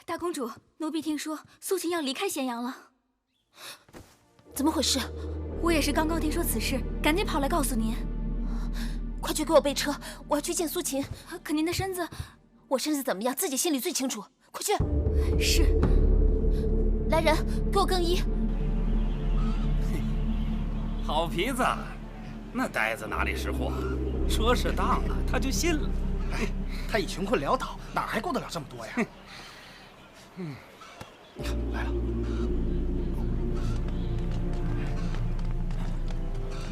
大公主，奴婢听说苏秦要离开咸阳了。怎么回事？我也是刚刚听说此事，赶紧跑来告诉您。快去给我备车，我要去见苏秦。可您的身子……我身子怎么样，自己心里最清楚。快去！是。来人，给我更衣。好皮子，那呆子哪里识货？说是当了，他就信了。哎，他已穷困潦倒，哪还顾得了这么多呀？你看来了。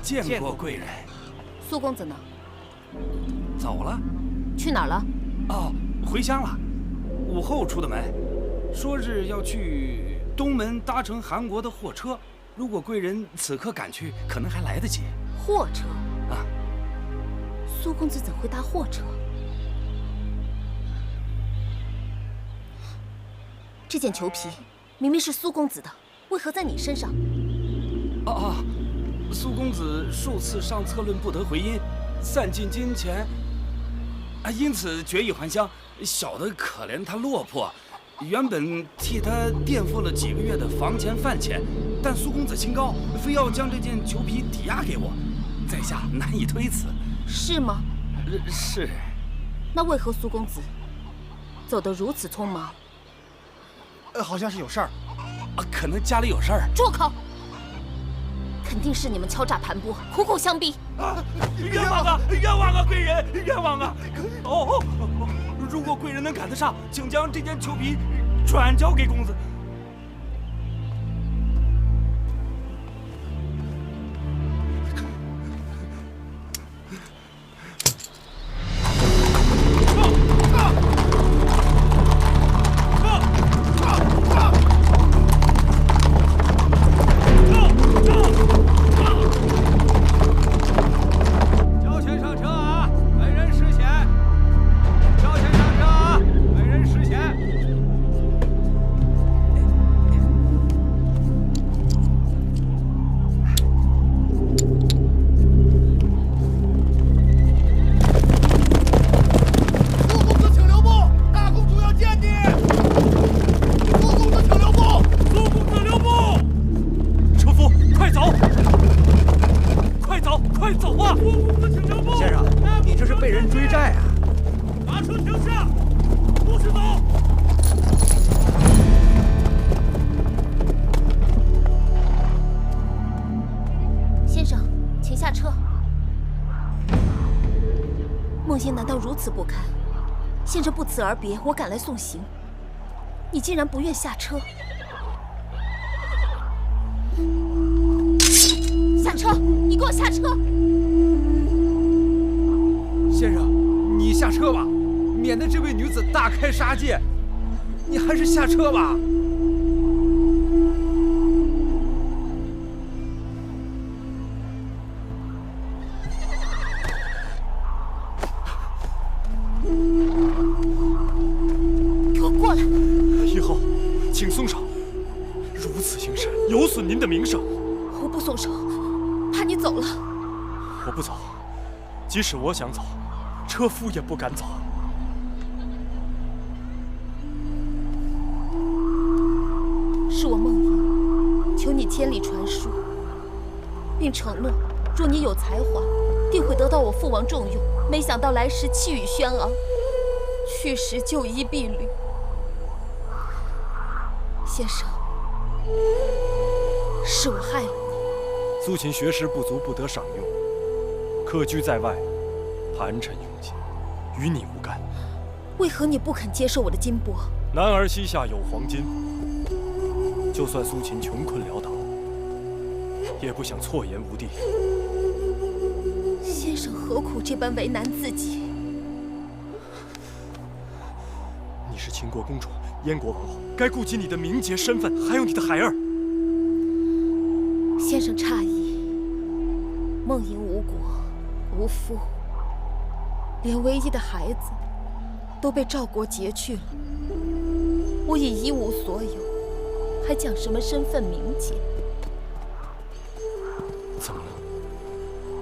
见过贵人。苏公子呢？走了。去哪儿了？哦，回乡了。午后出的门，说是要去东门搭乘韩国的货车。如果贵人此刻赶去，可能还来得及。货车？啊。苏公子怎会搭货车？这件裘皮明明是苏公子的，为何在你身上？苏公子数次上策论不得回音，散尽金钱，因此决意还乡。小的可怜他落魄，原本替他垫付了几个月的房钱饭钱，但苏公子清高，非要将这件裘皮抵押给我，在下难以推辞。是吗？是。那为何苏公子走得如此匆忙？好像是有事儿。可能家里有事儿。住口！肯定是你们敲诈盘剥，苦苦相逼。冤枉啊！冤枉啊！贵人，冤枉啊！如果贵人能赶得上，请将这件裘皮转交给公子。不堪，先生不辞而别，我赶来送行，你竟然不愿下车！下车！你给我下车！先生，你下车吧，免得这位女子大开杀戒。你还是下车吧。有损您的名声。我不松手，怕你走了。我不走，即使我想走，车夫也不敢走。是我梦萦，求你千里传书，并承诺，若你有才华，定会得到我父王重用。没想到来时气宇轩昂，去时就衣敝履。先生。是我害了你。苏秦学识不足，不得赏用，客居在外，盘缠用尽，与你无干。为何你不肯接受我的金帛？男儿膝下有黄金，就算苏秦穷困潦倒，也不想错言无地。先生何苦这般为难自己？你是秦国公主，燕国王后，该顾及你的名节身份，还有你的孩儿。先生诧异，梦萦无国无父，连唯一的孩子都被赵国劫去了。我已一无所有，还讲什么身份名节？怎么了？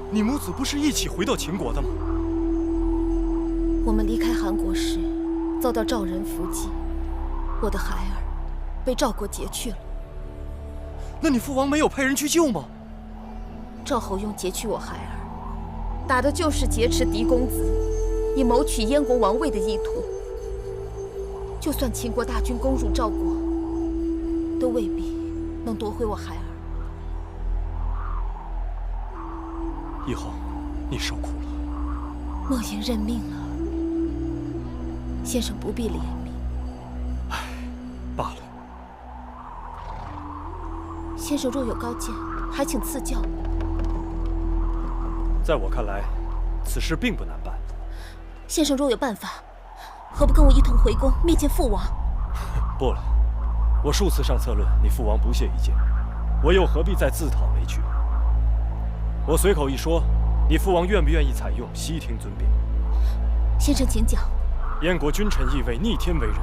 你母子不是一起回到秦国的吗？我们离开韩国时，遭到赵人伏击，我的孩儿被赵国劫去了。那你父王没有派人去救吗？赵侯雍劫去我孩儿，打的就是劫持嫡公子，以谋取燕国王位的意图。就算秦国大军攻入赵国，都未必能夺回我孩儿。义后，你受苦了。孟莹认命了，先生不必怜悯。罢了。先生若有高见，还请赐教。在我看来，此事并不难办。先生若有办法，何不跟我一同回宫面见父王？不了，我数次上策论，你父王不屑一见，我又何必再自讨没趣？我随口一说，你父王愿不愿意采用，悉听尊便。先生请讲。燕国君臣意味逆天为人，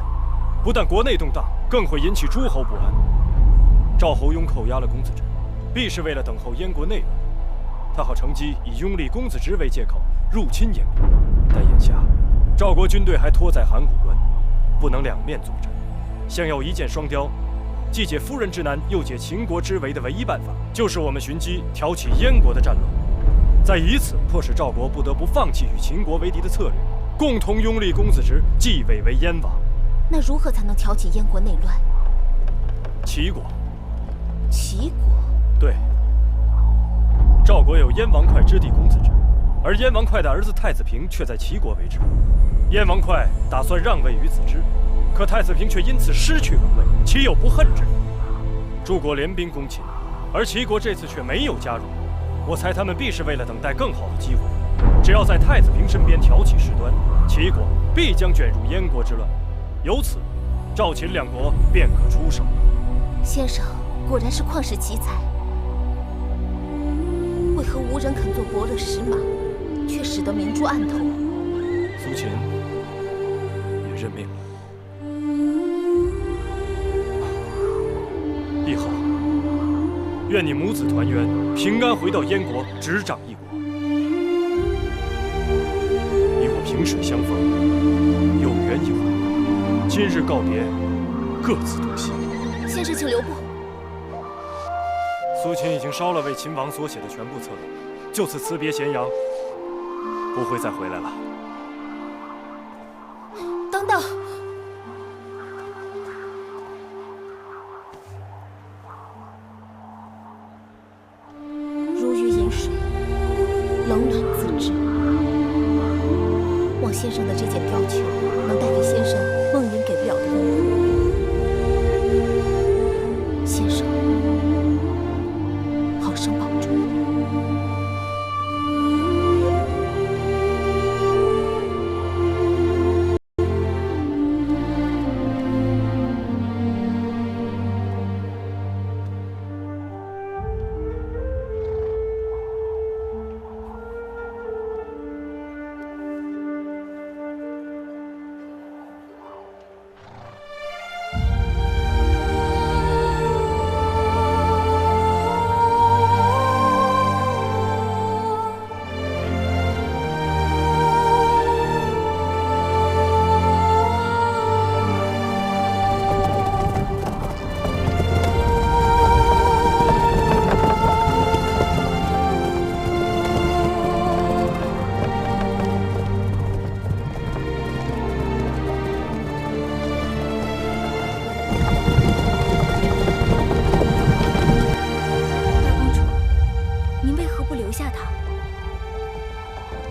不但国内动荡，更会引起诸侯不安。赵侯雍扣押了公子职，必是为了等候燕国内乱，他好乘机以拥立公子职为借口入侵燕国。但眼下，赵国军队还拖在函谷关，不能两面作战，想要一箭双雕，既解夫人之难，又解秦国之围的唯一办法，就是我们寻机挑起燕国的战乱，再以此迫使赵国不得不放弃与秦国为敌的策略，共同拥立公子职继位为燕王。那如何才能挑起燕国内乱？齐国。齐国？对。赵国有燕王哙之弟公子职，而燕王哙的儿子太子平却在齐国为之。燕王哙打算让位于子之，可太子平却因此失去王位，岂有不恨之理？诸国联兵攻秦，而齐国这次却没有加入。我猜他们必是为了等待更好的机会。只要在太子平身边挑起事端，齐国必将卷入燕国之乱，由此，赵秦两国便可出手。先生果然是旷世奇才，为何无人肯做伯乐石马，却使得明珠暗投？苏秦也认命了。义浩，愿你母子团圆，平安回到燕国，执掌一国。你我萍水相逢，有缘一回，今日告别，各自东西。先生，请留步。苏秦已经烧了为秦王所写的全部策论，就此辞别咸阳，不会再回来了。等等。如鱼饮水，冷暖自知。望先生的这件貂裘能带给先生孟莹给不了的温柔。先生，好生保重。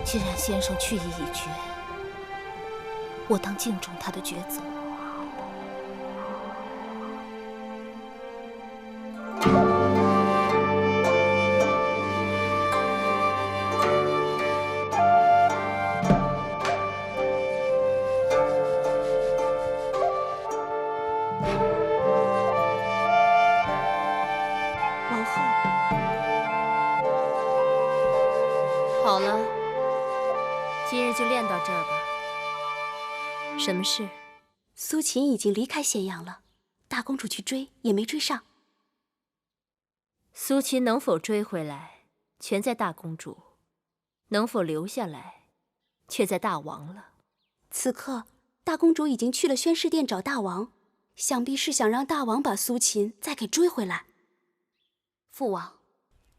既然先生去意已决，我当敬重他的抉择。王后，好了，今日就练到这儿吧。什么事？苏秦已经离开咸阳了，大公主去追也没追上。苏秦能否追回来，全在大公主；能否留下来，却在大王了。此刻，大公主已经去了宣誓殿找大王，想必是想让大王把苏秦再给追回来。父王，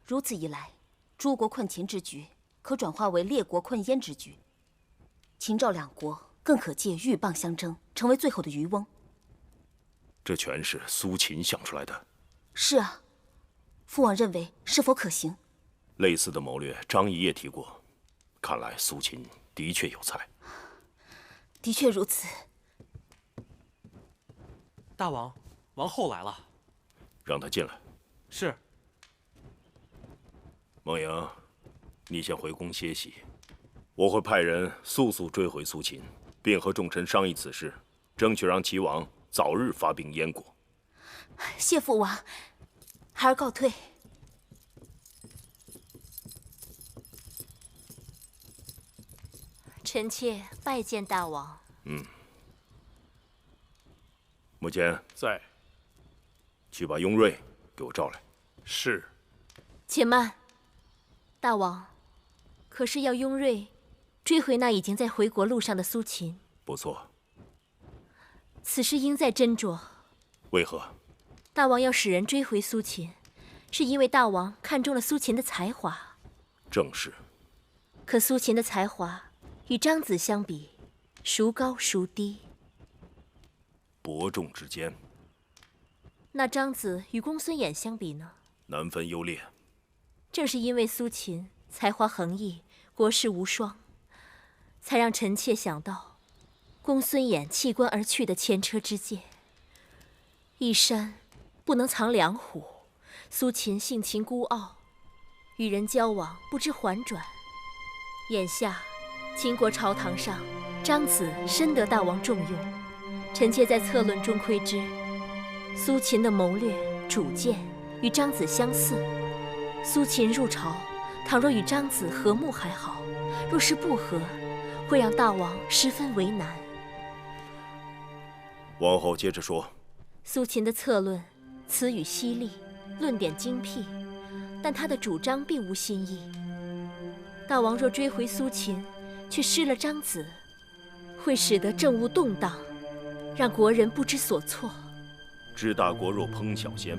如此一来，诸国困秦之局可转化为列国困燕之局，秦赵两国更可借鹬蚌相争，成为最后的渔翁。这全是苏秦想出来的。是啊，父王认为是否可行？类似的谋略，张仪也提过。看来苏秦的确有才。的确如此。大王，王后来了。让他进来。是。孟莹，你先回宫歇息，我会派人速速追回苏秦，并和众臣商议此事，争取让齐王早日发兵燕国。谢父王，孩儿告退。臣妾拜见大王。穆坚在。去把雍瑞给我召来。是。且慢，大王，可是要雍瑞追回那已经在回国路上的苏秦？不错。此事应在斟酌。为何？大王要使人追回苏秦，是因为大王看中了苏秦的才华。正是。可苏秦的才华与张子相比，孰高孰低？伯仲之间。那张子与公孙衍相比呢？难分优劣。正是因为苏秦才华横溢，国士无双，才让臣妾想到公孙衍弃官而去的前车之鉴。一山不能藏两虎，苏秦性情孤傲，与人交往不知缓转。眼下秦国朝堂上，张子深得大王重用，臣妾在策论中窥知，苏秦的谋略主见与张子相似。苏秦入朝，倘若与张子和睦还好，若是不和，会让大王十分为难。王后接着说。苏秦的策论词语犀利，论点精辟，但他的主张并无新意。大王若追回苏秦，却失了张子，会使得政务动荡，让国人不知所措。治大国若烹小鲜，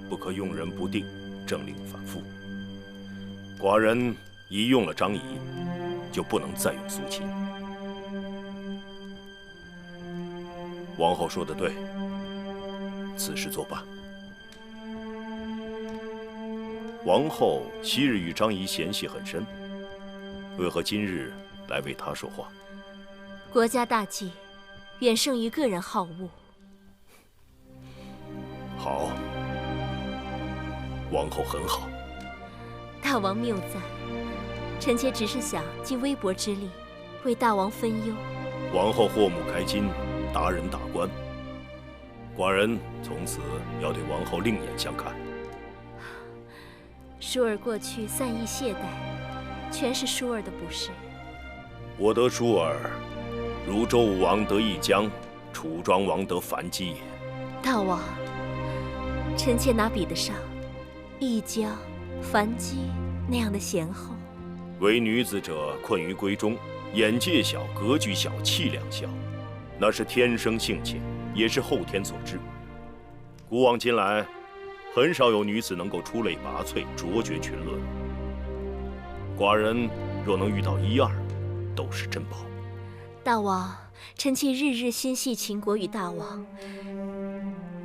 不可用人不定，政令反复。寡人一用了张仪，就不能再用苏秦。王后说得对，此事作罢。王后昔日与张仪嫌隙很深，为何今日来为他说话？国家大计，远胜于个人好恶。好，王后很好。大王谬赞，臣妾只是想尽微薄之力，为大王分忧。王后祸目开金，达人大官，寡人从此要对王后另眼相看。舒儿过去散逸懈怠，全是舒儿的不是。我得舒儿，如周武王得一江，楚庄王得樊姬也。大王，臣妾哪比得上一江、樊姬那样的贤后？为女子者，困于闺中，眼界小，格局小，气量小，那是天生性情，也是后天所致。古往今来，很少有女子能够出类拔萃，卓绝群伦。寡人若能遇到一二，都是珍宝。大王，臣妾日日心系秦国与大王，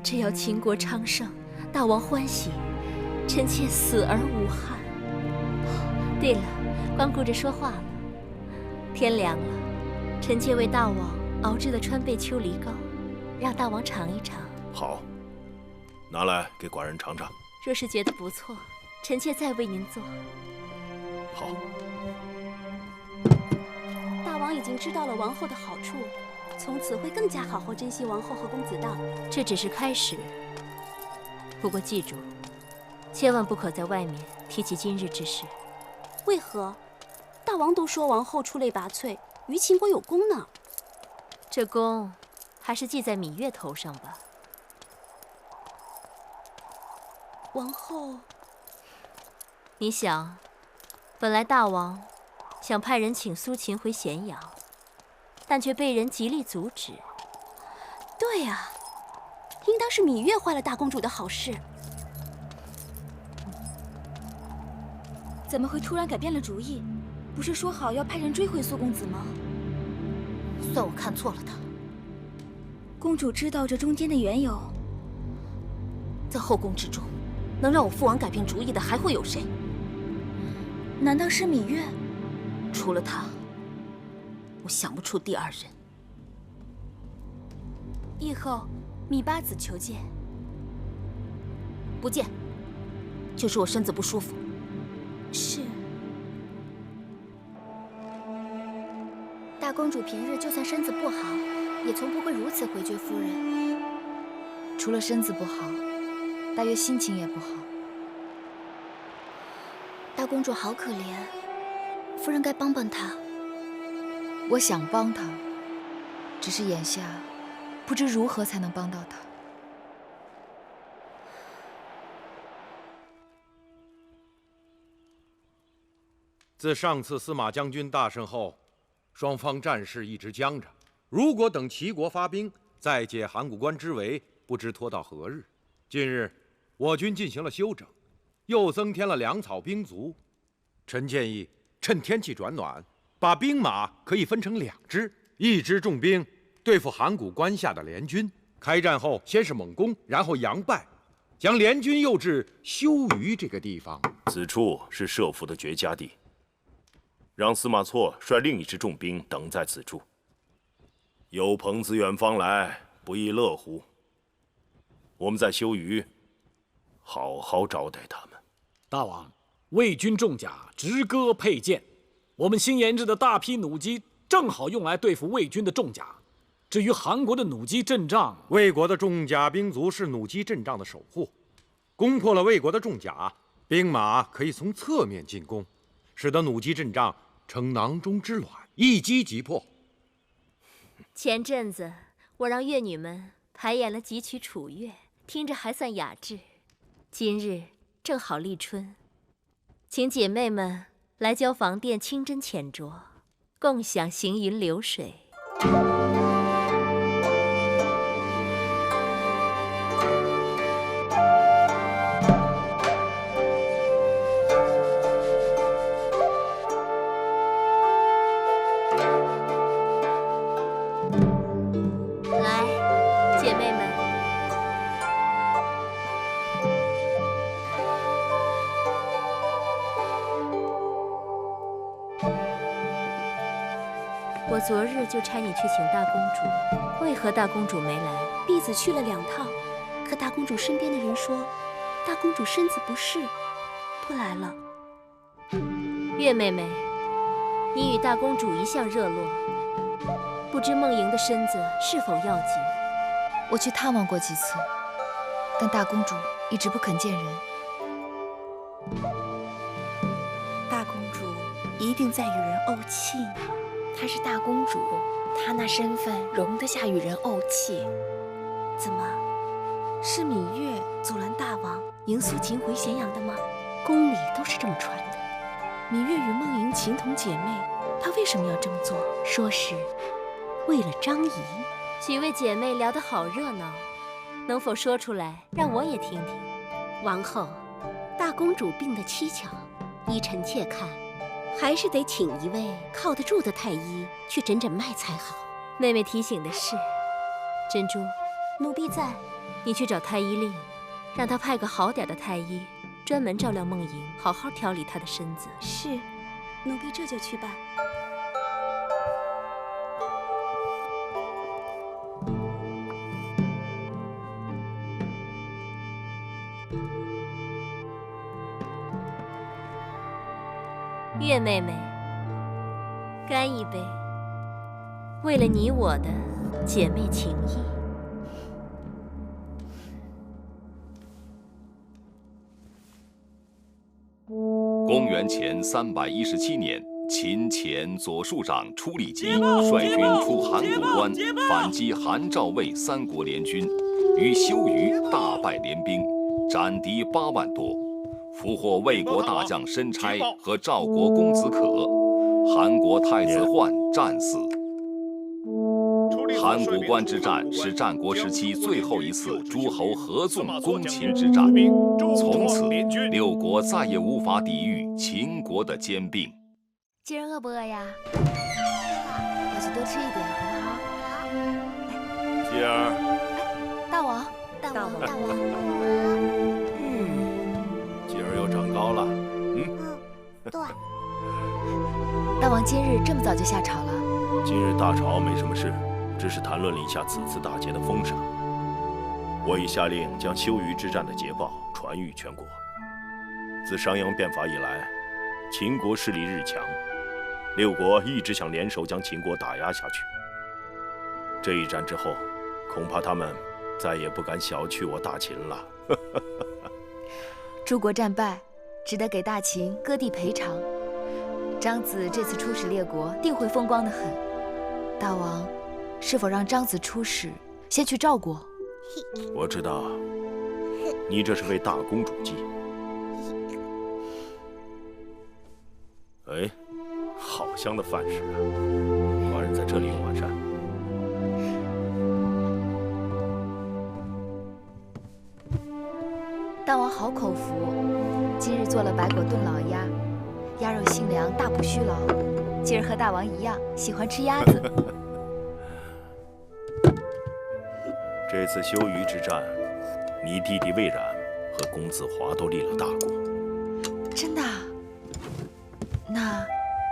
只要秦国昌盛，大王欢喜，臣妾死而无憾。对了，光顾着说话了。天凉了，臣妾为大王熬制了川贝秋梨膏，让大王尝一尝。好，拿来给寡人尝尝。若是觉得不错，臣妾再为您做。好。大王已经知道了王后的好处，从此会更加好好珍惜王后和公子道。这只是开始。不过记住，千万不可在外面提起今日之事。为何？大王都说王后出类拔萃，于秦国有功呢。这功还是记在芈月头上吧。王后，你想，本来大王想派人请苏秦回咸阳，但却被人极力阻止。对呀，应当是芈月坏了大公主的好事。怎么会突然改变了主意？不是说好要派人追回苏公子吗？算我看错了他。公主知道这中间的缘由。在后宫之中，能让我父王改变主意的还会有谁？难道是芈月？除了她，我想不出第二人。议后，芈八子求见。不见，就是我身子不舒服。是。大公主平日就算身子不好，也从不会如此回绝夫人。除了身子不好，大约心情也不好。大公主好可怜，夫人该帮帮她。我想帮她，只是眼下不知如何才能帮到她。自上次司马将军大胜后，双方战事一直僵着。如果等齐国发兵，再解函谷关之围，不知拖到何日。近日，我军进行了休整，又增添了粮草兵卒。臣建议趁天气转暖，把兵马可以分成2支，一支重兵对付函谷关下的联军。开战后，先是猛攻，然后佯败，将联军诱至休于这个地方。此处是设伏的绝佳地，让司马错率另一支重兵等在此处。有朋自远方来，不亦乐乎？我们在休于好好招待他们。大王，魏军重甲直戈佩剑，我们新研制的大批弩机正好用来对付魏军的重甲。至于韩国的弩机阵仗，魏国的重甲兵卒是弩机阵仗的守护，攻破了魏国的重甲，兵马可以从侧面进攻，使得弩机阵仗成囊中之卵，一击即破。前阵子我让乐女们排演了几曲楚乐，听着还算雅致。今日正好立春，请姐妹们来交房殿清斟浅酌，共享行云流水。来，姐妹们。我昨日就差你去请大公主，为何大公主没来？婢子去了2趟，可大公主身边的人说，大公主身子不适，不来了。月妹妹，你与大公主一向热络，不知梦莹的身子是否要紧？我去探望过几次，但大公主一直不肯见人。大公主一定在与人怄气呢。她是大公主，她那身份容得下与人怄气。怎么，是芈月阻拦大王迎苏秦回咸阳的吗？宫里都是这么传的。芈月与梦莹情同姐妹，她为什么要这么做？说是为了张仪。几位姐妹聊得好热闹，能否说出来让我也听听？王后，大公主病得蹊跷，依臣妾看，还是得请一位靠得住的太医去诊诊脉才好。妹妹提醒的是，珍珠，奴婢在。你去找太医令，让他派个好点的太医，专门照料梦莹，好好调理她的身子。是，奴婢这就去办。月妹妹，干一杯，为了你我的姐妹情谊。公元前317年，秦前左庶长初利基率军出函谷关，反击韩赵魏3国联军，于休于大败联兵，斩敌8万多。俘获魏国大将申差和赵国公子可，韩国太子焕战死。函谷关之战是战国时期最后一次诸侯合纵攻秦之战，从此六国再也无法抵御秦国的兼并。今儿饿不饿呀？要去多吃一点，好不好？继儿，大王，大王，继儿又长高了。对。大王今日这么早就下朝了？今日大朝没什么事，只是谈论了一下此次大捷的封赏。我已下令将修鱼之战的捷报传谕全国。自商鞅变法以来，秦国势力日强，六国一直想联手将秦国打压下去。这一战之后，恐怕他们再也不敢小觑我大秦了。诸国战败，只得给大秦割地赔偿。张子这次出使列国，定会风光得很。大王，是否让张子出使，先去赵国？我知道，你这是为大公主计。哎，好香的饭食啊！寡人在这里用晚膳。大王好口福，今日做了白果炖老鸭，鸭肉性凉，大补虚劳。今儿和大王一样，喜欢吃鸭子。这次修鱼之战，你弟弟魏冉和公子华都立了大功。真的？那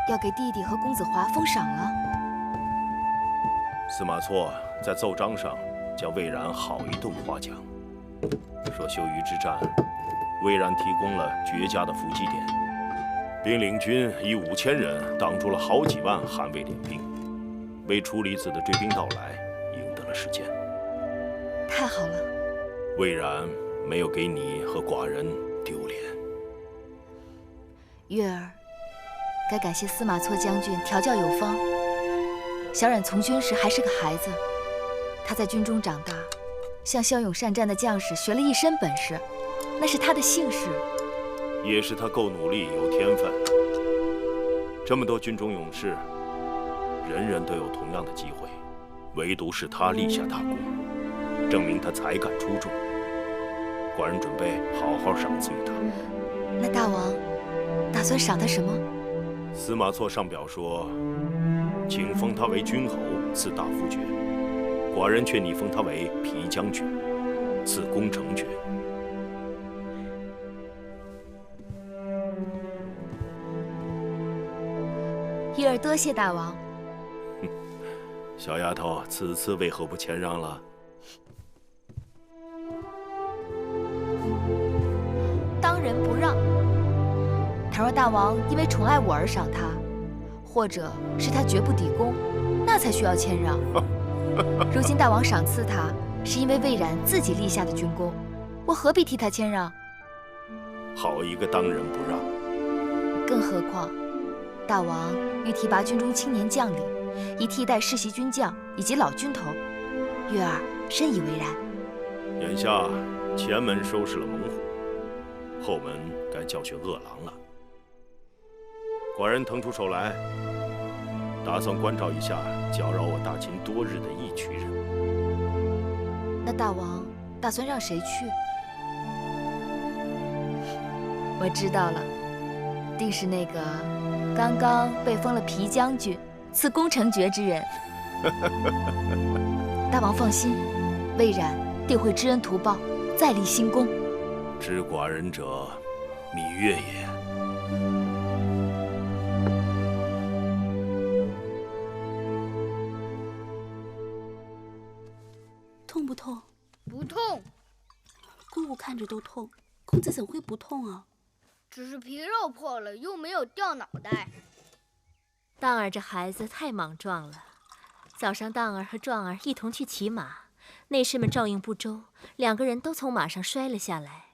要给弟弟和公子华封赏了。司马错在奏章上将魏冉好一顿夸奖，说修鱼之战，魏冉提供了绝佳的伏击点，兵领军以5000人挡住了好几万韩魏联兵，为楚离子的追兵到来赢得了时间。太好了，魏冉没有给你和寡人丢脸。月儿，该感谢司马错将军调教有方。小冉从军时还是个孩子，他在军中长大，向骁勇善战的将士学了一身本事，那是他的幸事，也是他够努力有天分。这么多军中勇士，人人都有同样的机会，唯独是他立下大功，证明他才干出众。寡人准备好好赏赐于他。那大王打算赏他什么？司马错上表说，请封他为君侯，赐大夫爵。寡人劝你封他为皮将军，赐攻城爵。月儿多谢大王。小丫头，此次为何不谦让了？当仁不让。倘若大王因为宠爱我而赏他，或者是他绝不抵攻，那才需要谦让。如今大王赏赐他，是因为魏冉自己立下的军功，我何必替他谦让？好一个当仁不让！更何况，大王欲提拔军中青年将领，以替代世袭军将以及老军头，月儿深以为然。眼下前门收拾了猛虎，后门该教训恶狼了。寡人腾出手来，打算关照一下搅扰我大秦多日的一群人。那大王打算让谁去？我知道了，定是那个刚刚被封了皮将军、赐攻城爵之人。大王放心，魏冉定会知恩图报，再立新功。知寡人者，芈月也。痛不痛？不痛。姑姑看着都痛，公子怎会不痛啊？只是皮肉破了，又没有掉脑袋。荡儿这孩子太莽撞了。早上荡儿和壮儿一同去骑马，内侍们照应不周，2个人都从马上摔了下来。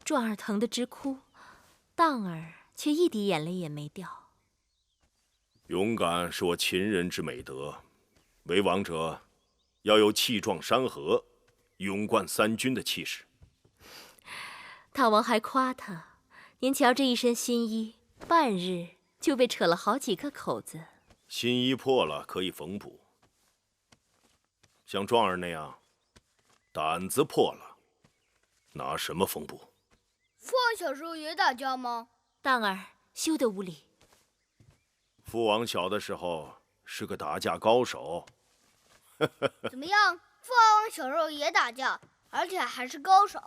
壮儿疼得直哭，荡儿却一滴眼泪也没掉。勇敢是我秦人之美德，为王者要有气壮山河、勇冠3军的气势。大王还夸他，您瞧这一身新衣，半日就被扯了好几个口子。新衣破了可以缝补，像壮儿那样，胆子破了，拿什么缝补？父王小时候也打架吗？荡儿休得无礼。父王小的时候是个打架高手。怎么样？父王小时候也打架，而且还是高手。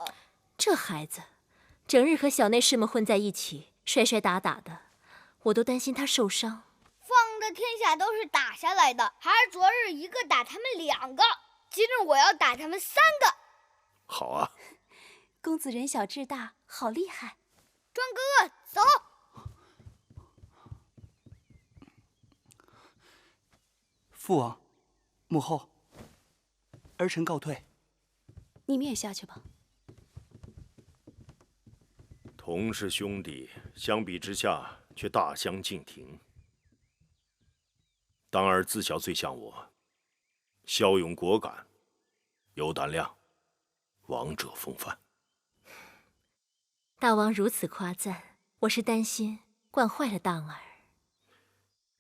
这孩子，整日和小内侍们混在一起，摔摔打打的，我都担心他受伤。父王的天下都是打下来的，还是昨日一个打他们2个，今日我要打他们3个。好啊！公子人小志大，好厉害！壮哥哥，走！父王，母后，儿臣告退。你们也下去吧。同是兄弟，相比之下却大相径庭。当儿自小最像我，骁勇果敢，有胆量，王者风范。大王如此夸赞，我是担心惯坏了荡儿。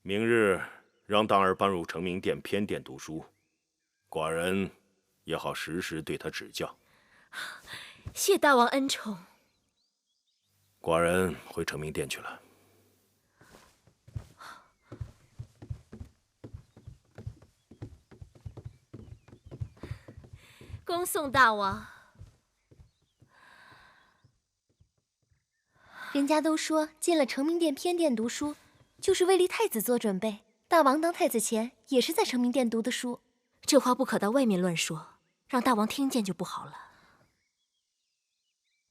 明日让荡儿搬入成明殿偏殿读书，寡人也好时时对他指教。谢大王恩宠。寡人回成明殿去了。恭送大王。人家都说进了成明殿偏殿读书，就是为立太子做准备。大王当太子前也是在成明殿读的书。这话不可到外面乱说，让大王听见就不好了。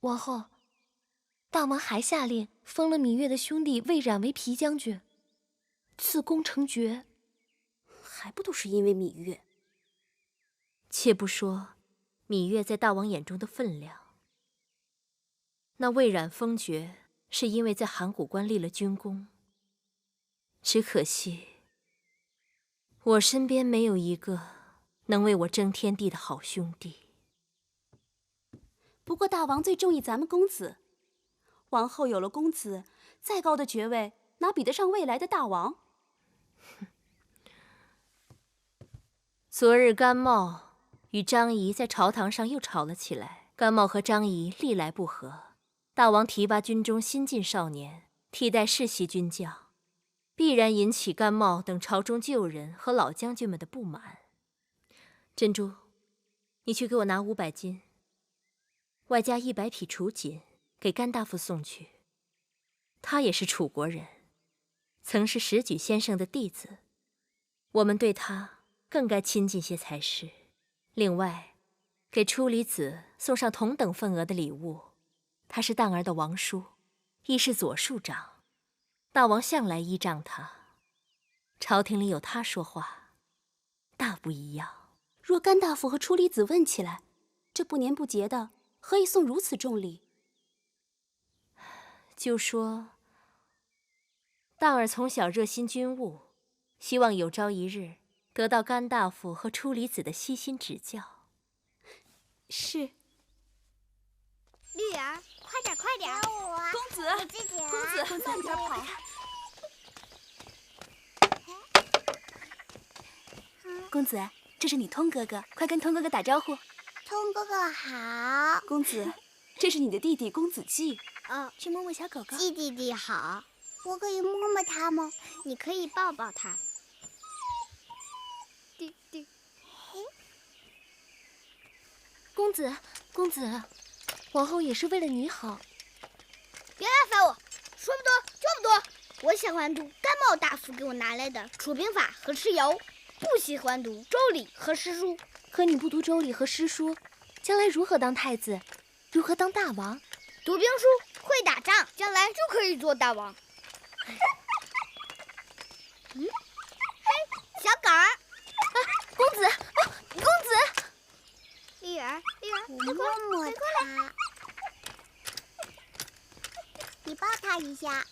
王后，大王还下令封了芈月的兄弟魏冉为皮将军，赐功成爵，还不都是因为芈月？且不说芈月在大王眼中的分量，那魏冉封爵是因为在函谷关立了军功。只可惜我身边没有一个能为我争天地的好兄弟。不过大王最中意咱们公子，王后有了公子，再高的爵位哪比得上未来的大王？昨日甘茂与张仪在朝堂上又吵了起来，甘茂和张仪历来不和，大王提拔军中新进少年替代世袭军将，必然引起甘茂等朝中旧人和老将军们的不满。珍珠，你去给我拿500斤，外加100匹楚锦，给甘大夫送去。他也是楚国人，曾是石举先生的弟子，我们对他更该亲近些才是。另外，给初离子送上同等份额的礼物。他是荡儿的王叔，亦是左庶长，大王向来依仗他，朝廷里有他说话，大不一样。若甘大夫和初离子问起来，这不年不节的，何以送如此重礼？就说荡儿从小热心军务，希望有朝一日得到甘大夫和初离子的悉心指教。是。绿儿，快点，快点！公子，公子，慢点跑。公子，这是你通哥哥，快跟通哥哥打招呼。通哥哥好。公子，这是你的弟弟公子季。去摸摸小狗狗。季弟弟好。我可以摸摸它吗？你可以抱抱它。弟弟。公子，公子，王后也是为了你好。别来烦我，说不多就不多。我喜欢读甘茂大夫给我拿来的《楚兵法》和《诗谣》，不喜欢读《周礼》和诗书。可你不读《周礼》和诗书，将来如何当太子？如何当大王？读兵书，会打仗，将来就可以做大王。嘿，小狗儿，公子，公子。丽儿，我摸摸它，你抱它一下。哎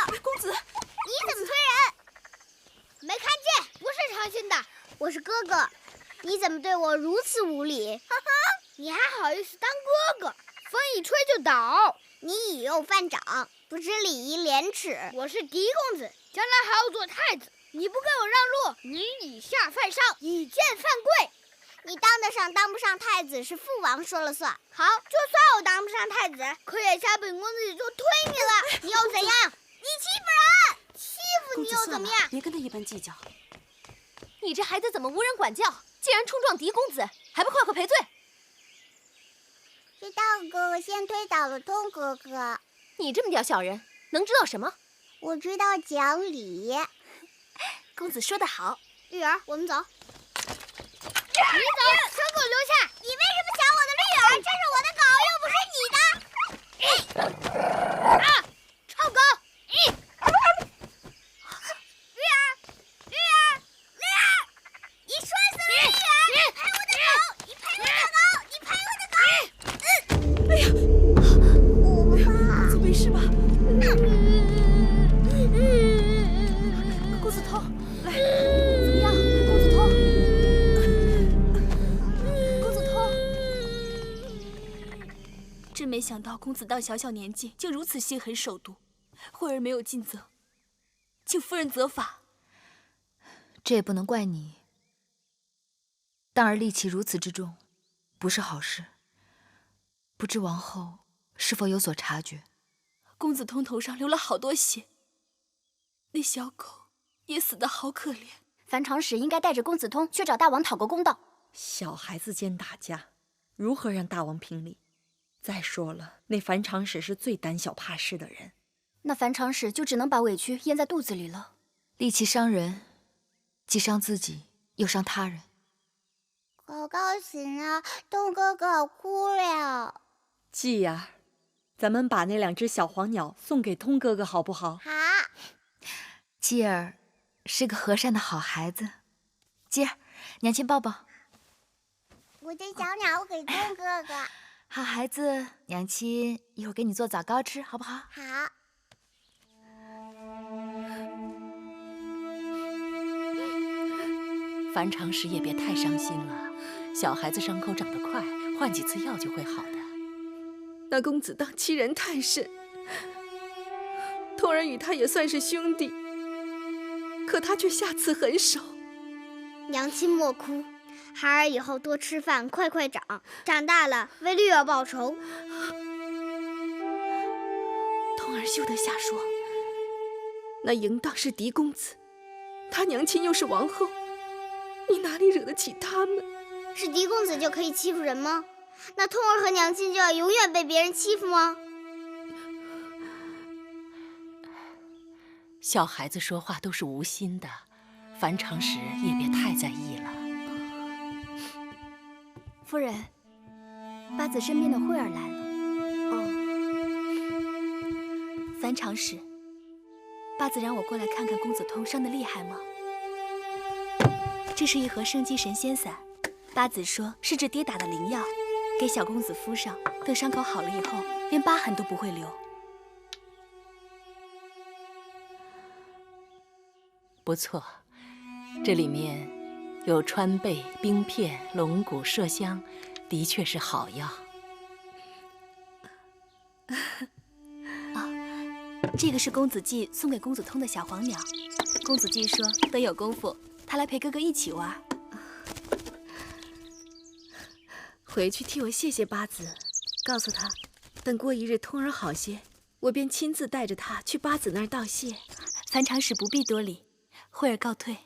呦，公子，你怎么推人？没看见，不是诚心的。我是哥哥，你怎么对我如此无礼？哈哈，你还好意思当哥哥？风一吹就倒。你以右犯长，不知礼仪廉耻。我是嫡公子，将来还要做太子，你不给我让路，你以下犯上，以剑犯贵。你当得上当不上太子是父王说了算。好，就算我当不上太子，可眼下本公子就推你了，你又怎样？你欺负人，欺负你又怎么样？别跟他一般计较。你这孩子怎么无人管教？竟然冲撞嫡公子，还不快快赔罪！是大哥哥先推倒了通哥哥。你这么屌小人，能知道什么？我知道讲理。公子说得好。绿儿，我们走。你走，蛇狗留下。你为什么抢我的绿儿？这是我的狗，又不是你的。啊，臭狗！绿儿，绿儿，绿儿，你摔死了绿儿！你赔我的狗！你赔我的狗！你赔我的狗！哎呀，公子没事吧？公子头，来，怎么样？公子头，公子头。真没想到公子到小小年纪就如此心狠手毒，惠儿没有尽责，请夫人责罚。这也不能怪你。当儿戾气如此之重，不是好事。不知王后是否有所察觉？公子通头上流了好多血，那小狗也死得好可怜。樊长史应该带着公子通去找大王讨个公道。小孩子间打架，如何让大王评理？再说了，那樊长史是最胆小怕事的人。那樊长史就只能把委屈咽在肚子里了。戾气伤人，既伤自己，又伤他人。狗狗死了，通哥哥哭了。季儿，咱们把那2只小黄鸟送给通哥哥好不好？好。基儿是个和善的好孩子。基儿，娘亲抱抱。我的小鸟给通哥哥。好孩子，娘亲一会儿给你做枣糕吃，好不好？好。樊长史也别太伤心了，小孩子伤口长得快，换几次药就会好的。那公子当欺人太甚，通儿与他也算是兄弟，可他却下此狠手。娘亲莫哭，孩儿以后多吃饭，快快长，长大了为绿儿报仇。通儿休得瞎说，那淫荡是嫡公子，他娘亲又是王后，你哪里惹得起他们？是嫡公子就可以欺负人吗？那通儿和娘亲就要永远被别人欺负吗？小孩子说话都是无心的，樊长史也别太在意了。夫人，八子身边的惠儿来了。哦，樊长史，八子让我过来看看公子通伤得厉害吗？这是一盒生机神仙散，八子说是治跌打的灵药，给小公子敷上，等伤口好了以后，连疤痕都不会留。不错，这里面有川贝、冰片、龙骨、麝香，的确是好药。这个是公子季送给公子通的小黄鸟，公子季说等有功夫，他来陪哥哥一起玩。回去替我谢谢八子，告诉他，等过一日通儿好些，我便亲自带着他去八子那儿道谢。樊长史不必多礼，惠儿告退。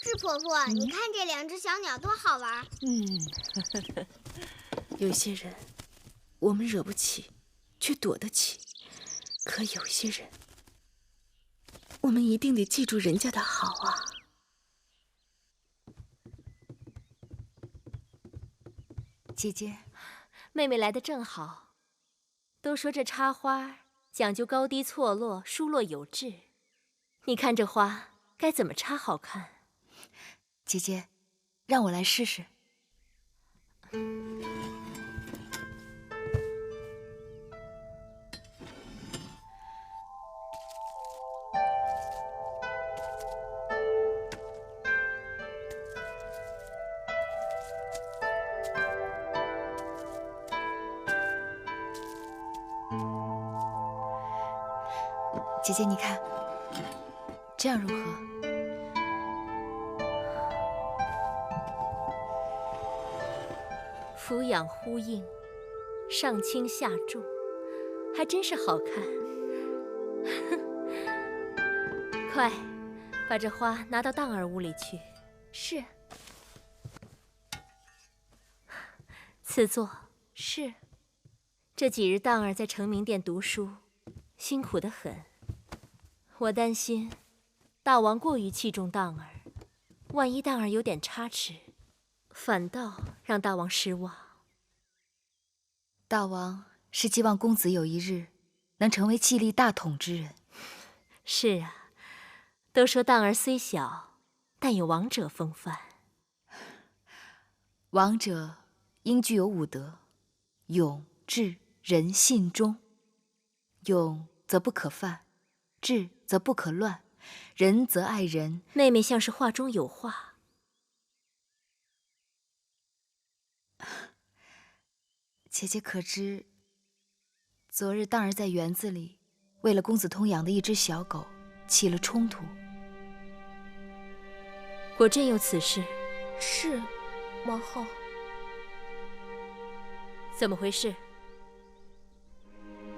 智婆婆，你看这2只小鸟多好玩。有些人我们惹不起，却躲得起；可有些人，我们一定得记住人家的好啊。姐姐，妹妹来得正好。都说这插花讲究高低错落，疏落有致。你看这花该怎么插好看？姐姐，让我来试试。姐姐，你看，这样如何？俯仰呼应，上轻下重，还真是好看。快，把这花拿到当儿屋里去。是。赐座。是。这几日当儿在成明殿读书，辛苦得很。我担心大王过于器重当儿，万一当儿有点差池，反倒让大王失望。大王是希望公子有一日能成为气力大统之人。是啊，都说当儿虽小，但有王者风范。王者应具有五德：勇、智、仁、信、忠。勇则不可犯，智则不可乱，仁则爱人。妹妹像是话中有话。姐姐可知，昨日当儿在园子里为了公子通养的一只小狗起了冲突。果真有此事？是，王后。怎么回事？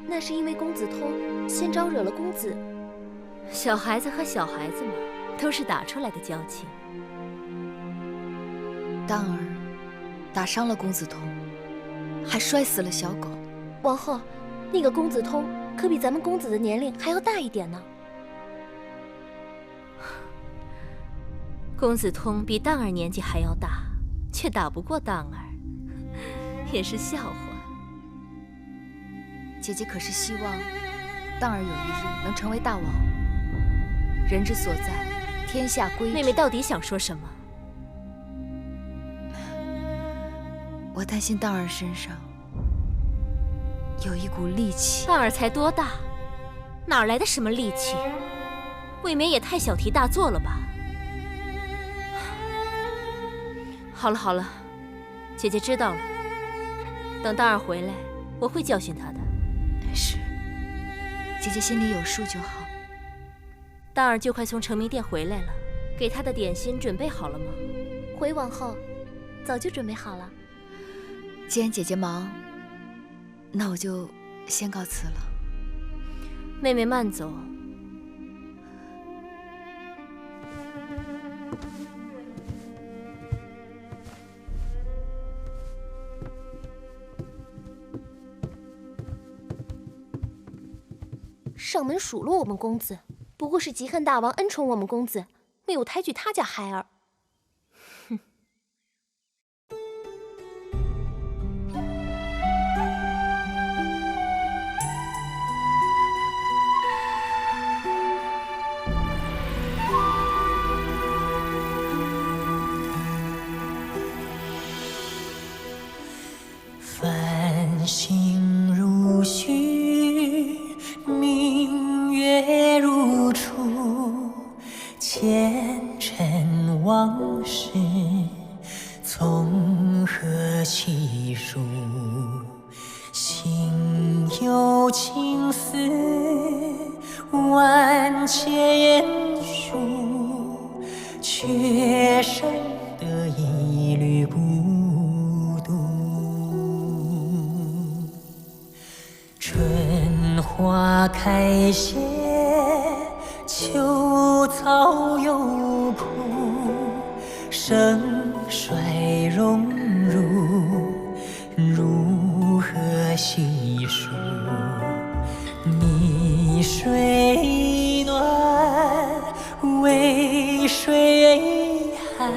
那是因为公子通先招惹了公子。小孩子和小孩子嘛，都是打出来的交情。当儿打伤了公子通，还摔死了小狗。王后，那个公子通可比咱们公子的年龄还要大一点呢。公子通比当儿年纪还要大，却打不过当儿，也是笑话。姐姐可是希望当儿有一日能成为大王？人之所在，天下归之。妹妹到底想说什么？我担心当儿身上有一股戾气。当儿才多大，哪来的什么戾气？未免也太小题大做了吧。好了好了，姐姐知道了。等当儿回来，我会教训她的。是，姐姐心里有数就好。当儿就快从成明殿回来了，给她的点心准备好了吗？回王后，早就准备好了。既然姐姐忙，那我就先告辞了。妹妹慢走。上门数落我们公子，不过是嫉恨大王恩宠我们公子，没有抬举他家孩儿。哼。繁星如许，明月如初，前尘往事从何起数？心有情丝万千束，却生得一缕孤独。春花开谢，秋草又枯，盛衰荣辱，如何细数？泥水暖，为谁寒？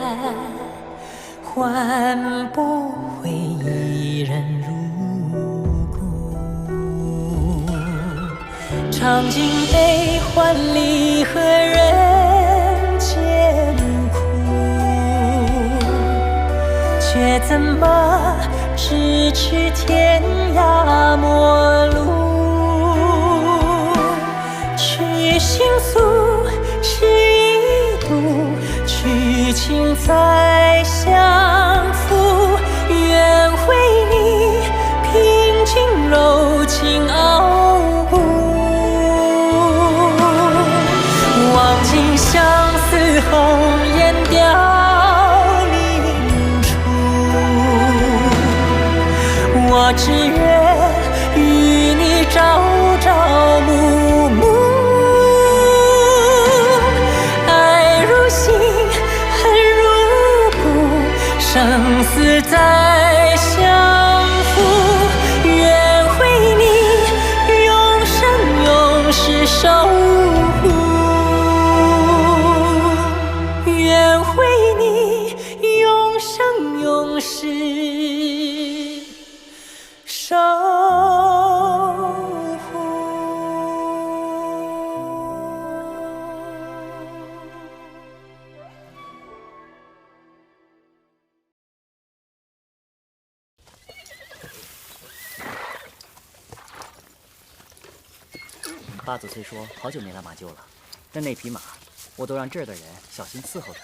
换不回一人如故。尝尽悲欢离合人间苦，却怎么咫尺天涯陌路？去心诉，痴一度，去情再相负。愿为你平静柔情傲骨，忘尽之月，与你朝朝暮暮。爱如星，恨如骨，生死再相负。愿为你永生永世守护，愿为你永生永世守护。八子虽说好久没来马厩了，但那匹马我都让这儿的人小心伺候着。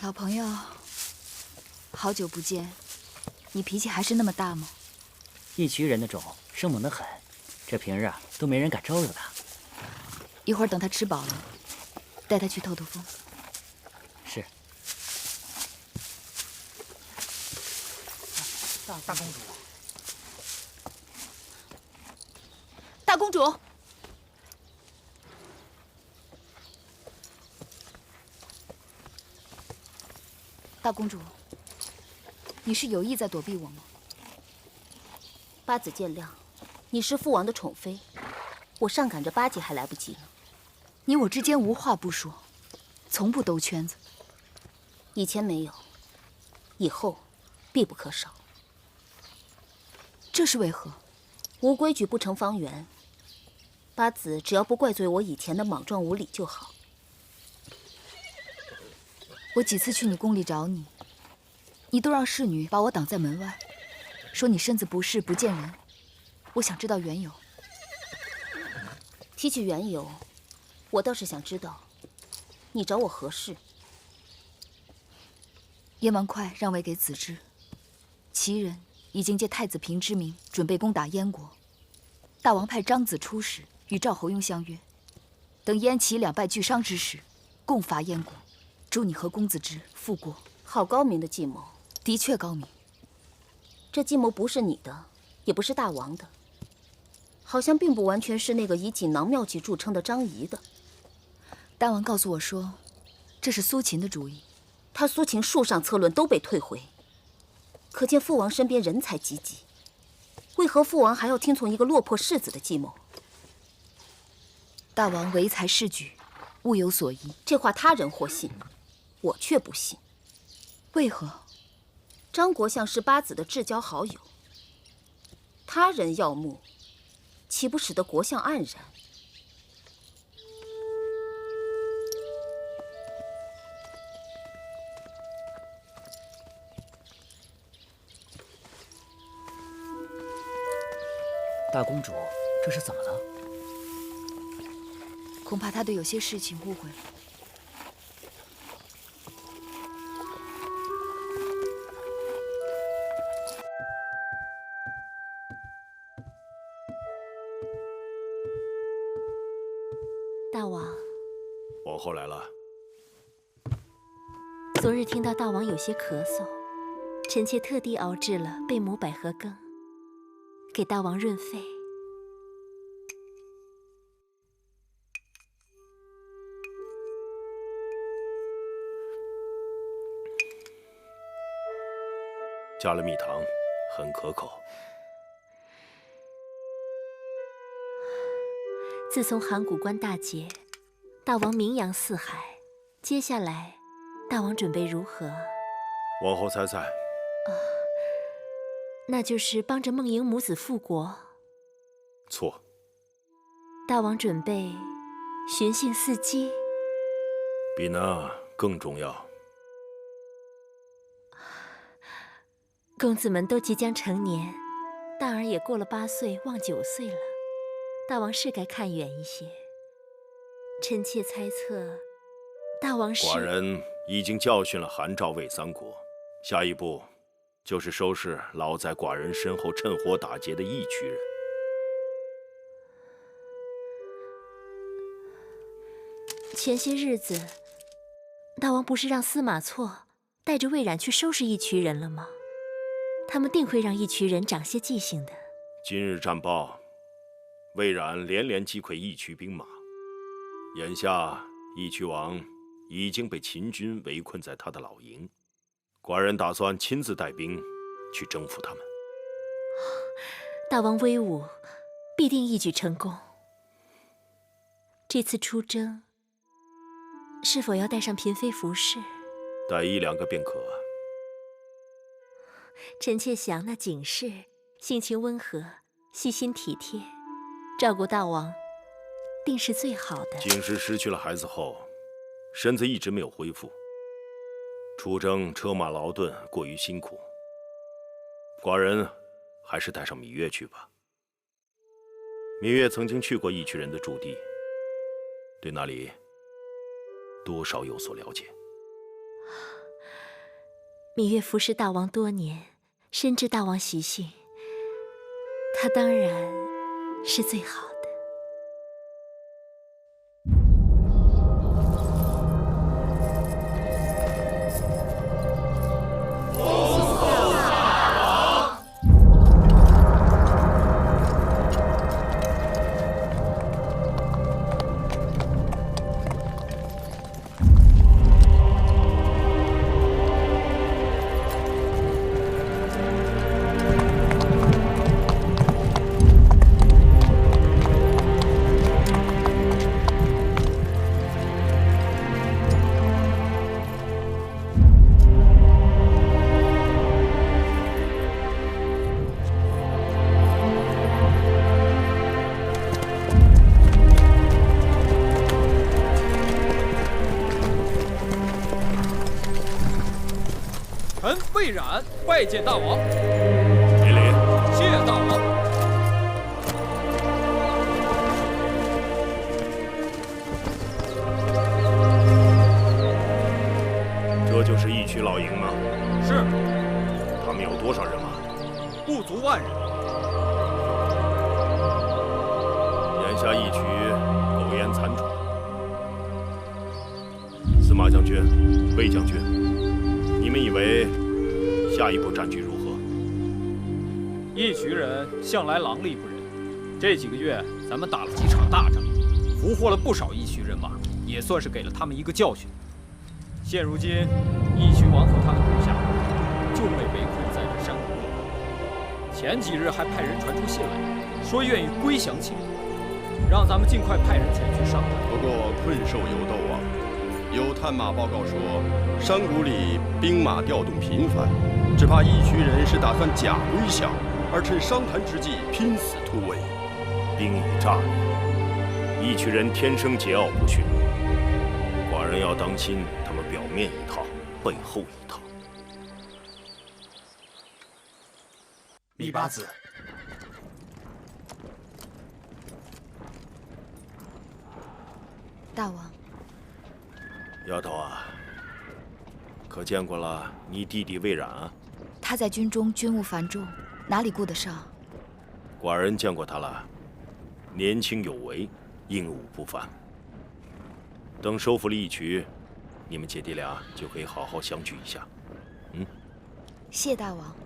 老朋友，好久不见，你脾气还是那么大吗？一渠人的种生猛得很，这平日啊都没人敢招惹他。一会儿等他吃饱了，带他去透透风。是。大公主。大公主，大公主，你是有意在躲避我吗？八子见谅，你是父王的宠妃，我上赶着巴结还来不及呢。你我之间无话不说，从不兜圈子。以前没有，以后必不可少。这是为何？无规矩不成方圆。八子只要不怪罪我以前的莽撞无礼就好。我几次去你宫里找你，你都让侍女把我挡在门外，说你身子不适不见人。我想知道缘由。提起缘由，我倒是想知道，你找我何事？燕王哙让位给子之，齐人已经借太子平之名准备攻打燕国。大王派张子出使，与赵侯雍相约，等燕齐两败俱伤之时，共伐燕国。祝你和公子之复国。好高明的计谋。的确高明。这计谋不是你的，也不是大王的，好像并不完全是那个以锦囊妙计著称的张仪的。大王告诉我说，这是苏秦的主意。他苏秦数上策论都被退回，可见父王身边人才济济。为何父王还要听从一个落魄世子的计谋？大王唯才是举，物有所依。这话他人或信，我却不信。为何？张国相是八子的至交好友，他人耀目，岂不使得国相黯然？大公主，这是怎么了？恐怕他对有些事情误会了。大王，王后来了。昨日听到大王有些咳嗽，臣妾特地熬制了贝母百合羹，给大王润肺。加了蜜糖，很可口。自从函谷关大捷，大王名扬四海，接下来，大王准备如何？王后猜猜。那就是帮着孟莹母子复国。错。大王准备寻衅伺机。比那更重要。公子们都即将成年，大儿也过了8岁，望9岁了。大王是该看远一些。臣妾猜测，大王是……寡人已经教训了韩赵魏三国，下一步就是收拾老在寡人身后趁火打劫的义渠人。前些日子，大王不是让司马错带着魏冉去收拾义渠人了吗？他们定会让义渠人长些记性的。今日战报，魏冉连连击溃义渠兵马，眼下义渠王已经被秦军围困在他的老营，寡人打算亲自带兵去征服他们。大王威武，必定一举成功。这次出征，是否要带上嫔妃服饰？带1、2个便可。臣妾想那景氏性情温和，细心体贴，照顾大王，定是最好的。景氏失去了孩子后，身子一直没有恢复，出征车马劳顿，过于辛苦。寡人还是带上芈月去吧。芈月曾经去过义渠人的驻地，对那里多少有所了解。芈月服侍大王多年，深知大王习性，她当然是最好的。臣魏冉拜见大王。免礼。谢大王。这就是义渠老营吗？是。他们有多少人马？不足万人。眼下义渠苟延残喘。司马将军、魏将军，你们以为下一步战局如何？义渠人向来狼戾不仁，这几个月咱们打了几场大仗，俘获了不少义渠人马，也算是给了他们一个教训。现如今，义渠王和他的部下就被围困在这山谷里。前几日还派人传出信来，说愿意归降秦国，让咱们尽快派人前去商谈。不过困兽犹斗啊，有探马报告说，山谷里兵马调动频繁，只怕义渠人是打算假归降，而趁商谈之际拼死突围。兵以诈立，义渠人天生桀骜不驯，寡人要当心他们表面一套，背后一套。芈八子，大王，丫头啊，可见过了你弟弟魏冉啊？他在军中军务繁重，哪里顾得上？寡人见过他了，年轻有为，英武不凡。等收复了义渠，你们姐弟俩就可以好好相聚一下。谢大王。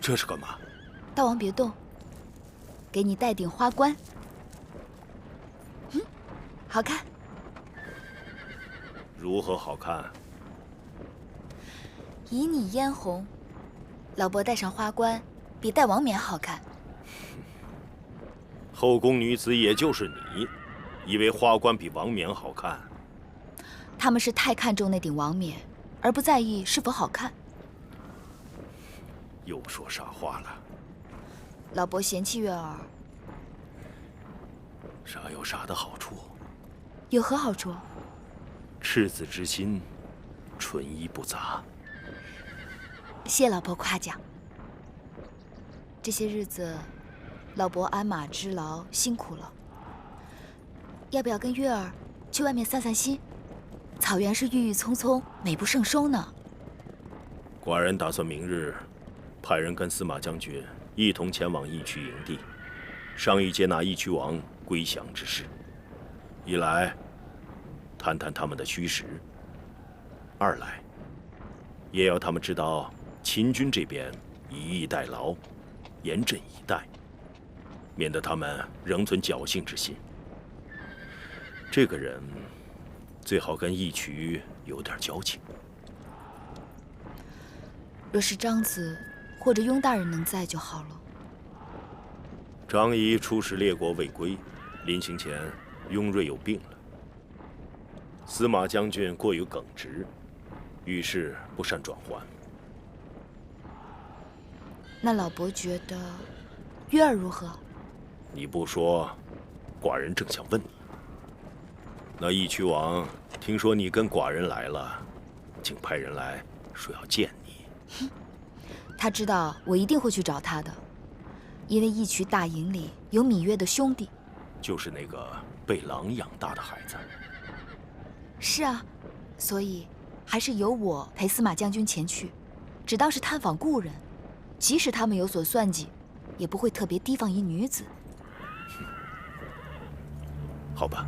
这是干嘛？大王别动，给你戴顶花冠。好看。如何好看？以你嫣红，老伯戴上花冠，比戴王冕好看。后宫女子也就是你，以为花冠比王冕好看？他们是太看重那顶王冕，而不在意是否好看。又说傻话了。老伯嫌弃月儿，傻有傻的好处。有何好处？赤子之心，纯一不杂。谢老伯夸奖。这些日子，老伯鞍马织劳，辛苦了。要不要跟月儿去外面散散心？草原是郁郁葱葱，美不胜收呢。寡人打算明日派人跟司马将军一同前往义渠营地，商议接纳义渠王归降之事。一来，探探他们的虚实；二来，也要他们知道秦军这边以逸待劳，严阵以待，免得他们仍存侥幸之心。这个人最好跟义渠有点交情。若是张子或者雍大人能在就好了。张仪出使列国未归，临行前雍瑞有病了。司马将军过于耿直，遇事不善转圜。那老伯觉得月儿如何？你不说，寡人正想问你。那义渠王听说你跟寡人来了，竟派人来说要见你。他知道我一定会去找他的，因为义渠大营里有芈月的兄弟，就是那个被狼养大的孩子。是啊，所以还是由我陪司马将军前去，只当是探访故人。即使他们有所算计，也不会特别提防一女子。好吧。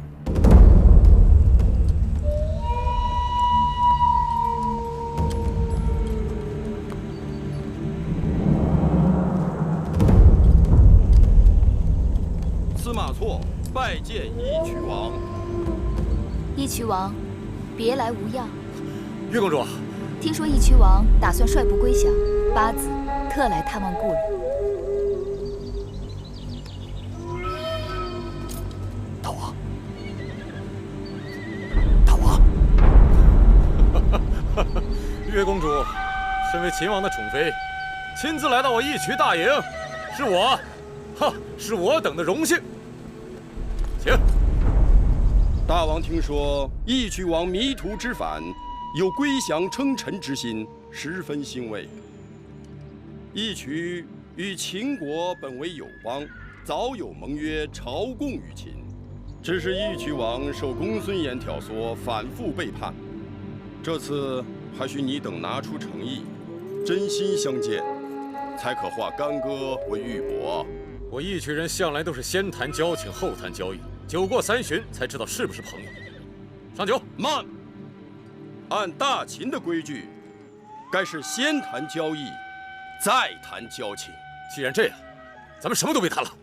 司马错拜见义渠王。义渠王，别来无恙。月公主，听说义渠王打算率部归降，八子特来探望故人。大王，大王，月公主身为秦王的宠妃，亲自来到我义渠大营，是我等的荣幸。请。大王听说义渠王迷途知返，有归降称臣之心，十分欣慰。义渠与秦国本为友邦，早有盟约，朝贡于秦。只是义渠王受公孙衍挑唆，反复背叛。这次还需你等拿出诚意，真心相见，才可化干戈为玉帛。我义渠人向来都是先谈交情，后谈交易，酒过三巡才知道是不是朋友。上酒。慢。按大秦的规矩，该是先谈交易，再谈交情。既然这样，咱们什么都别谈了。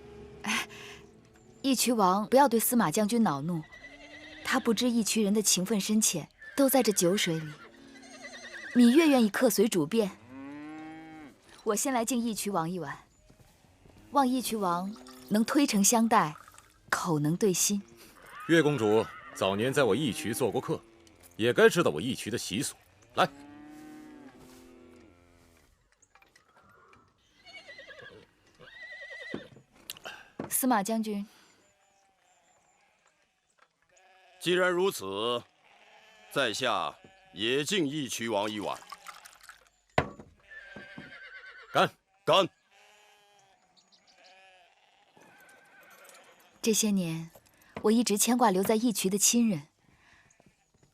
义渠王不要对司马将军恼怒，他不知义渠人的情分深浅，都在这酒水里。芈月愿意客随主便，我先来敬义渠王一碗，望义渠王能推诚相待，口能对心。月公主早年在我义渠做过客，也该知道我义渠的习俗。来，司马将军，既然如此，在下也敬义渠王一碗。干！干！这些年，我一直牵挂留在义渠的亲人，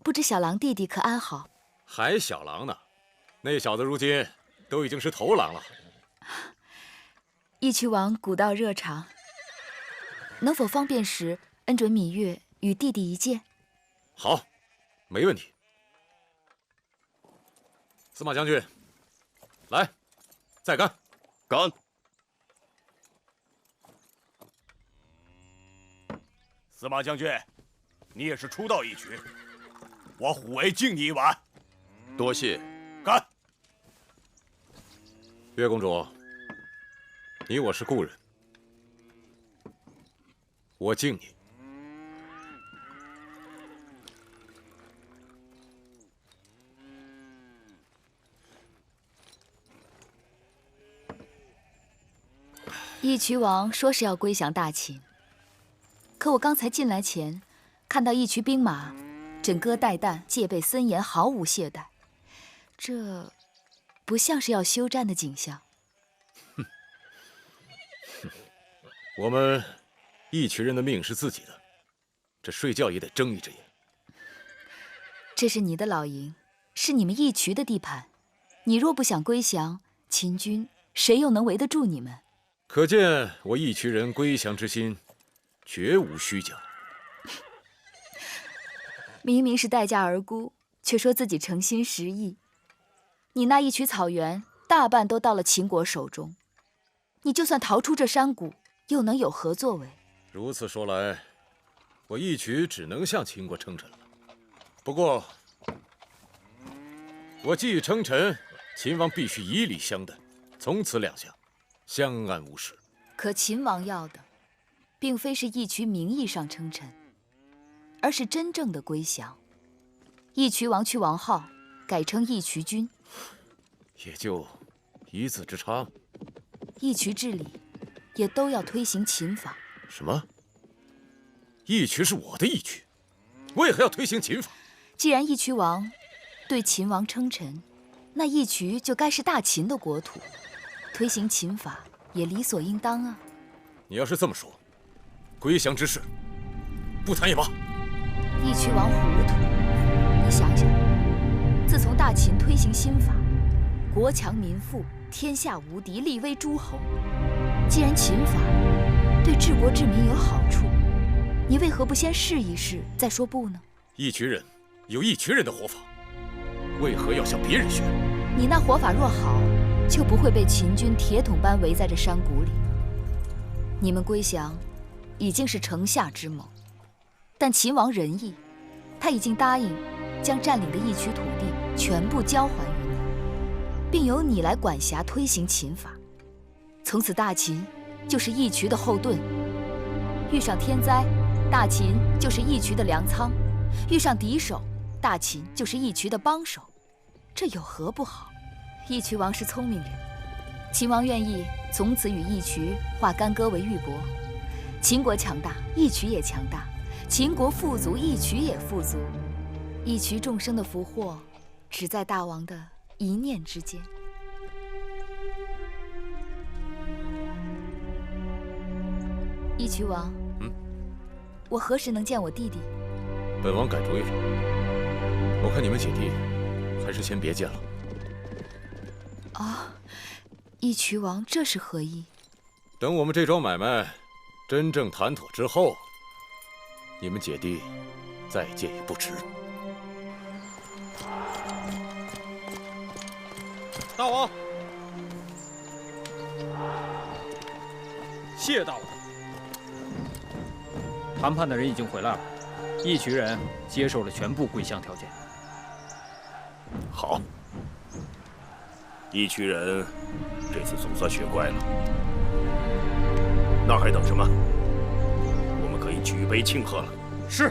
不知小狼弟弟可安好？还小狼呢，那小子如今都已经是头狼了。义渠王古道热肠，能否方便时恩准芈月与弟弟一见？好，没问题。司马将军，来，再干！干！司马将军，你也是初到义渠，我虎为敬你一碗。多谢。干！月公主，你我是故人，我敬你。义渠王说是要归降大秦，可我刚才进来前，看到义渠兵马枕戈待旦，戒备森严，毫无懈怠，这不像是要休战的景象。我们义渠人的命是自己的，这睡觉也得睁一只眼。这是你的老营，是你们义渠的地盘，你若不想归降，秦军谁又能围得住你们？可见我义渠人归降之心绝无虚假。明明是待价而沽，却说自己诚心实意。你那一曲草原，大半都到了秦国手中，你就算逃出这山谷，又能有何作为？如此说来，我义渠只能向秦国称臣了。不过，我既已称臣，秦王必须以礼相待，从此两下相安无事。可秦王要的，并非是义渠名义上称臣，而是真正的归降。义渠王去王号，改称义渠君，也就一字之差。义渠治理也都要推行秦法。什么？义渠是我的义渠，为何要推行秦法？既然义渠王对秦王称臣，那义渠就该是大秦的国土，推行秦法也理所应当啊。你要是这么说，归降之事不谈也罢。义渠王糊涂，你想想，自从大秦推行新法，国强民富，天下无敌，立威诸侯。既然秦法对治国治民有好处，你为何不先试一试，再说不呢？义渠人有义渠人的活法，为何要向别人学？你那活法若好，就不会被秦军铁桶般围在这山谷里。你们归降，已经是城下之谋，但秦王仁义，他已经答应将占领的义渠土地全部交还于你，并由你来管辖推行秦法。从此大秦就是义渠的后盾，遇上天灾，大秦就是义渠的粮仓；遇上敌手，大秦就是义渠的帮手。这有何不好？义渠王是聪明人，秦王愿意从此与义渠化干戈为玉帛。秦国强大，义渠也强大；秦国富足，义渠也富足。义渠众生的福祸，只在大王的一念之间。义渠王，我何时能见我弟弟？本王改主意了，我看你们姐弟还是先别见了。啊，义渠王这是何意？等我们这桩买卖真正谈妥之后，你们姐弟再见也不迟。大王，谢大王。谈判的人已经回来了，义渠人接受了全部归降条件。好，义渠人这次总算学乖了。那还等什么？我们可以举杯庆贺了。是。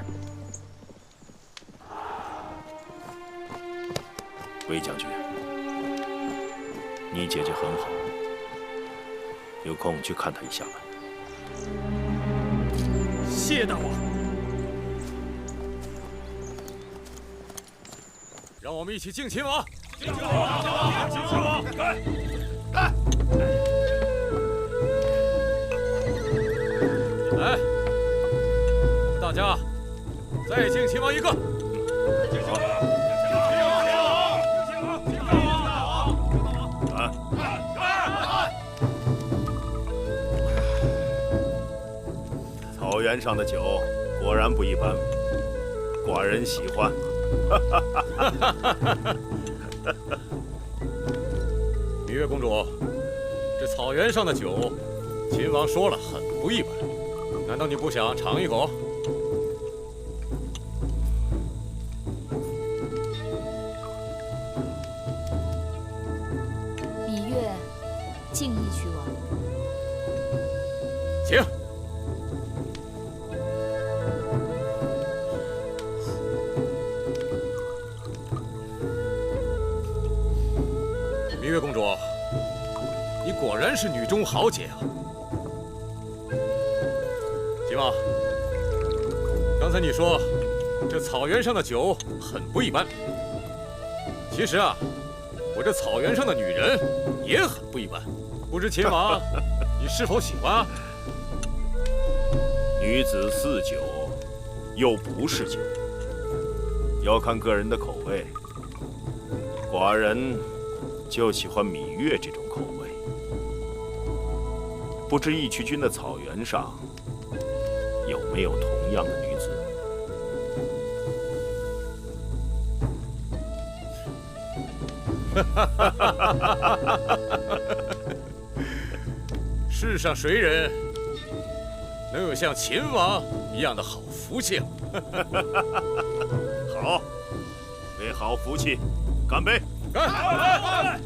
魏将军，你姐姐很好，有空去看她一下吧。谢大王。让我们一起敬秦王！敬秦王！敬秦王！干！干！来，大家再敬秦王一个！敬秦王！敬秦王！敬秦王！敬秦王！干！草原上的酒果然不一般，寡人喜欢。芈月公主，这草原上的酒，秦王说了很不一般，难道你不想尝一口？芈月敬义渠王。请。芈月公主，你果然是女中豪杰啊！秦王，刚才你说这草原上的酒很不一般，其实啊，我这草原上的女人也很不一般，不知秦王你是否喜欢啊？女子似酒，又不是酒，要看个人的口味。寡人就喜欢芈月这种口味。不知义渠君的草原上有没有同样的女子？世上谁人能有像秦王一样的好福气？好，为好福气，干杯！干！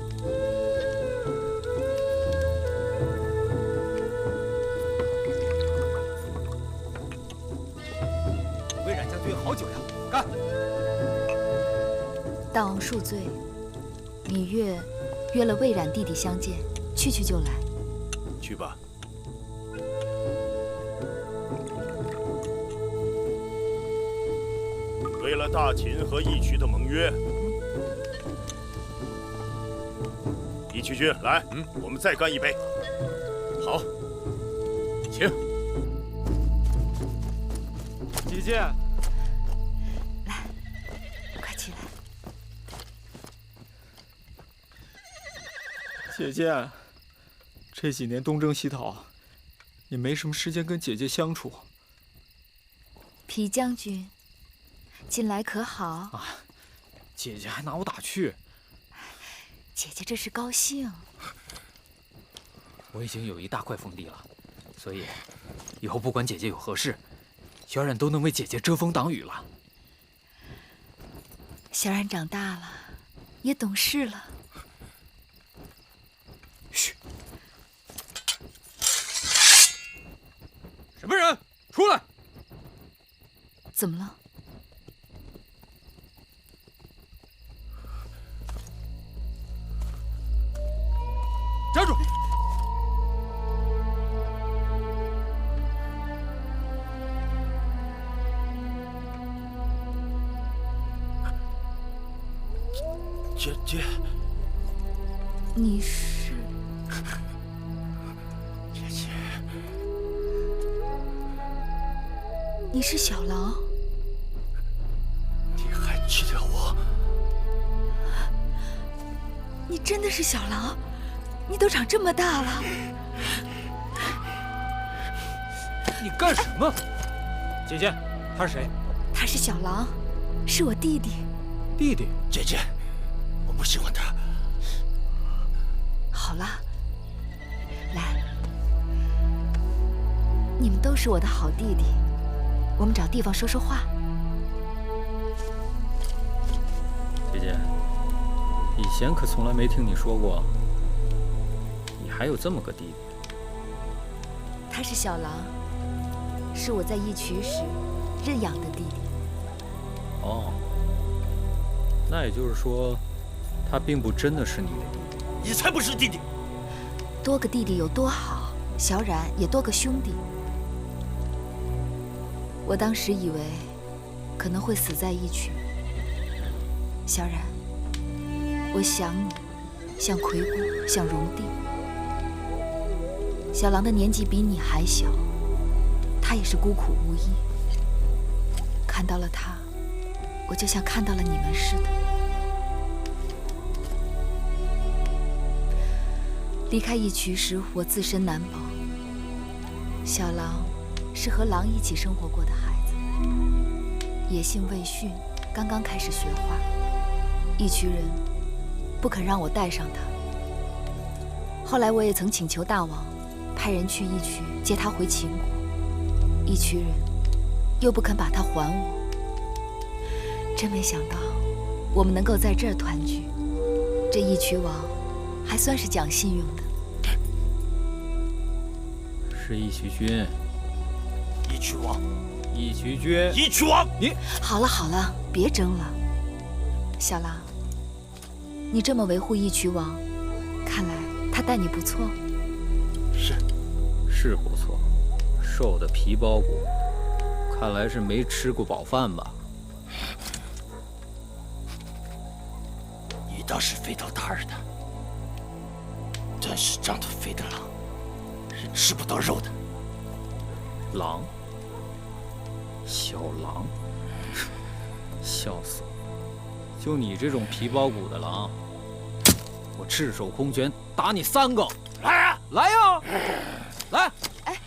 魏冉将军好酒呀！干！大王恕罪，芈月约了魏冉弟弟相见，去就来。去吧。为了大秦和义渠的盟约，义渠君来，我们再干一杯。好，请。姐姐，快起来。姐姐，这几年东征西讨，也没什么时间跟姐姐相处。皮将军，近来可好？啊，姐姐还拿我打趣。姐姐这是高兴。我已经有一大块封地了，所以以后不管姐姐有何事，小冉都能为姐姐遮风挡雨了。小冉长大了，也懂事了。嘘！什么人？出来！怎么了？站住！姐姐，你是？姐姐，你是小狼？你还记得我？你真的是小狼？你都长这么大了，你干什么？姐姐，他是谁？他是小狼，是我弟弟。弟弟？姐姐，我不喜欢他。好了，来，你们都是我的好弟弟，我们找地方说说话。姐姐，以前可从来没听你说过，你还有这么个弟弟。他是小狼，是我在义渠时认养的弟弟。哦，那也就是说，他并不真的是你的弟弟。你才不是弟弟！多个弟弟有多好，小冉也多个兄弟。我当时以为可能会死在义渠。小冉，我想你，像葵姑，像荣帝。小狼的年纪比你还小，他也是孤苦无依。看到了他，我就像看到了你们似的。离开义渠时，我自身难保。小狼是和狼一起生活过的孩子，野性未驯，刚刚开始学画。义渠人不肯让我带上他。后来我也曾请求大王派人去义渠接他回秦国，义渠人又不肯把他还我。真没想到我们能够在这儿团聚，这义渠王还算是讲信用的。是义渠君。义渠王。义渠君。义渠王。你好了好了，别争了。小狼，你这么维护义渠王，看来他待你不错。是不错，瘦的皮包骨，看来是没吃过饱饭吧？你倒是肥头大耳的，真是长得肥的狼，是吃不到肉的。狼？小狼？笑死我！就你这种皮包骨的狼，我赤手空拳打你3个！来啊！来呀！来！哎，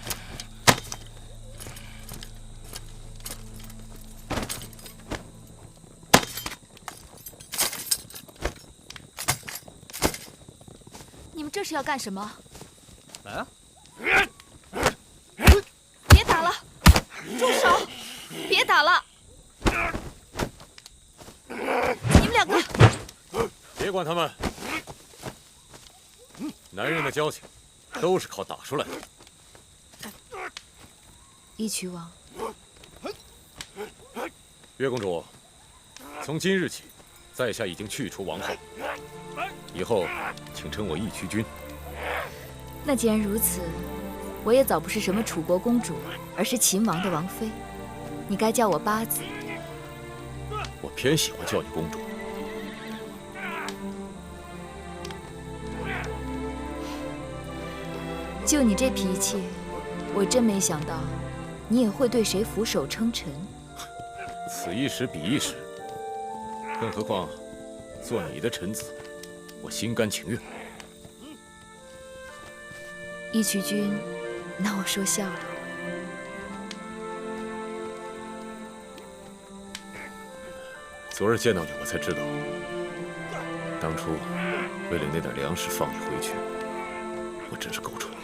是要干什么？来啊！别打了，住手！别打了！你们两个，别管他们，男人的交情都是靠打出来的。义渠王，月公主，从今日起，在下已经去除王后，以后请称我义渠君。那既然如此，我也早不是什么楚国公主，而是秦王的王妃。你该叫我八子。我偏喜欢叫你公主。就你这脾气，我真没想到，你也会对谁俯首称臣。此一时彼一时，更何况做你的臣子，我心甘情愿。义渠君，拿我说笑了。昨日见到你，我才知道，当初为了那点粮食放你回去，我真是够蠢的。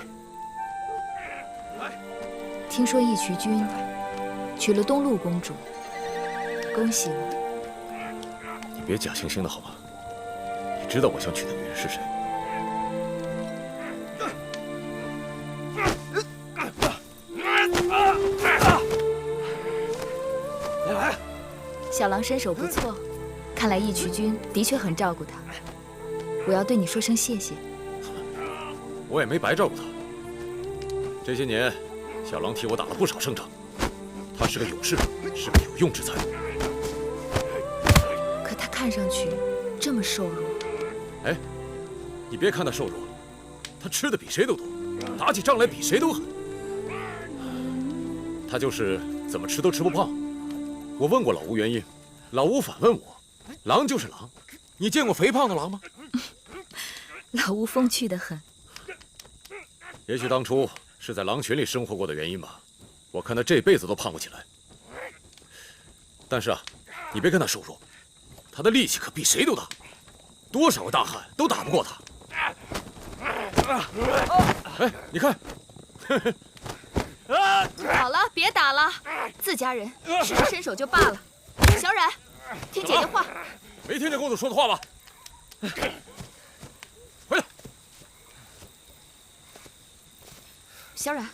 听说义渠君娶了东陆公主，恭喜了。你别假惺惺的好吧？你知道我想娶的女人是谁？小郎身手不错，看来义渠君的确很照顾他。我要对你说声谢谢。我也没白照顾他。这些年，小郎替我打了不少胜仗，他是个勇士，是个有用之才。可他看上去这么瘦弱。哎，你别看他瘦弱，他吃的比谁都多，打起仗来比谁都狠。他就是怎么吃都吃不胖。我问过老吴原因，老吴反问我：“狼就是狼，你见过肥胖的狼吗？”老吴风趣得很。也许当初是在狼群里生活过的原因吧，我看他这辈子都胖不起来。但是啊，你别看他瘦弱，他的力气可比谁都大，多少个大汉都打不过他。哎，你看。好了，别打了，自家人使出身手就罢了。小冉，听姐姐话。没听见公主说的话吧？回来。小冉，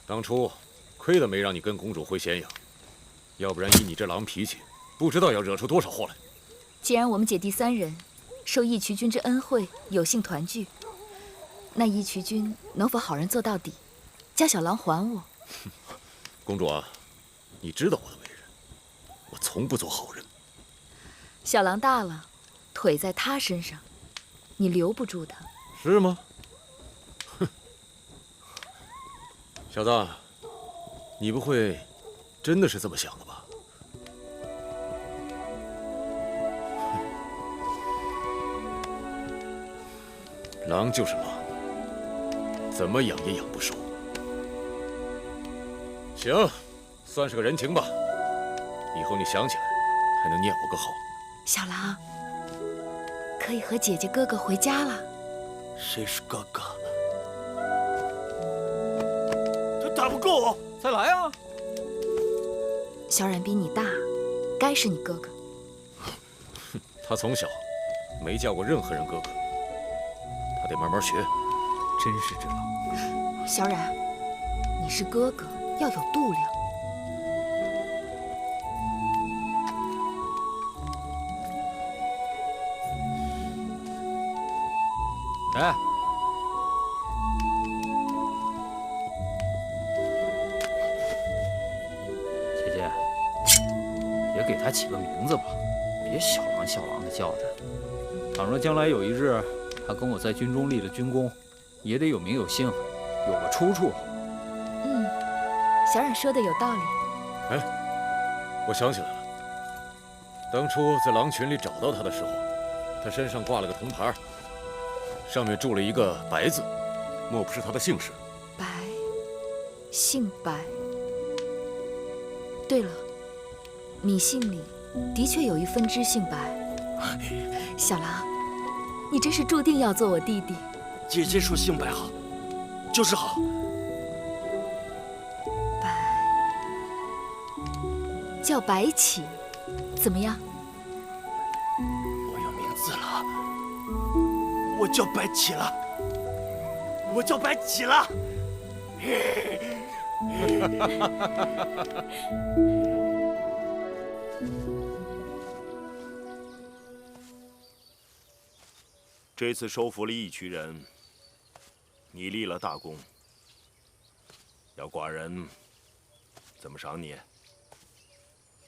当初亏得没让你跟公主回咸阳，要不然以你这狼脾气，不知道要惹出多少祸来。既然我们姐弟三人受义渠君之恩惠，有幸团聚。那义渠君能否好人做到底，将小郎还我？公主啊，你知道我的为人，我从不做好人。小郎大了，腿在他身上，你留不住他。是吗？哼，小子，你不会真的是这么想的吧？狼就是狼。怎么养也养不熟。行，算是个人情吧。以后你想起来，还能念我个好。小郎，可以和姐姐哥哥回家了。谁是哥哥？他打不够，再来啊！小冉比你大，该是你哥哥。他从小没叫过任何人哥哥，他得慢慢学。真是这狼。小冉，你是哥哥，要有度量。哎，姐姐，也给他起个名字吧，别小郎小郎的叫着。倘若将来有一日，他跟我在军中立了军功，也得有名有姓，有个出处。嗯，小冉说的有道理。哎，我想起来了，当初在狼群里找到他的时候，他身上挂了个铜牌，上面铸了一个“白”字，莫不是他的姓氏？白，姓白。对了，你姓里的确有一分支姓白。小郎，你真是注定要做我弟弟。姐姐说姓白好，就是好。叫白起，怎么样？我有名字了，我叫白起了，我叫白起了。这次收服了一群人，你立了大功，要寡人怎么赏你？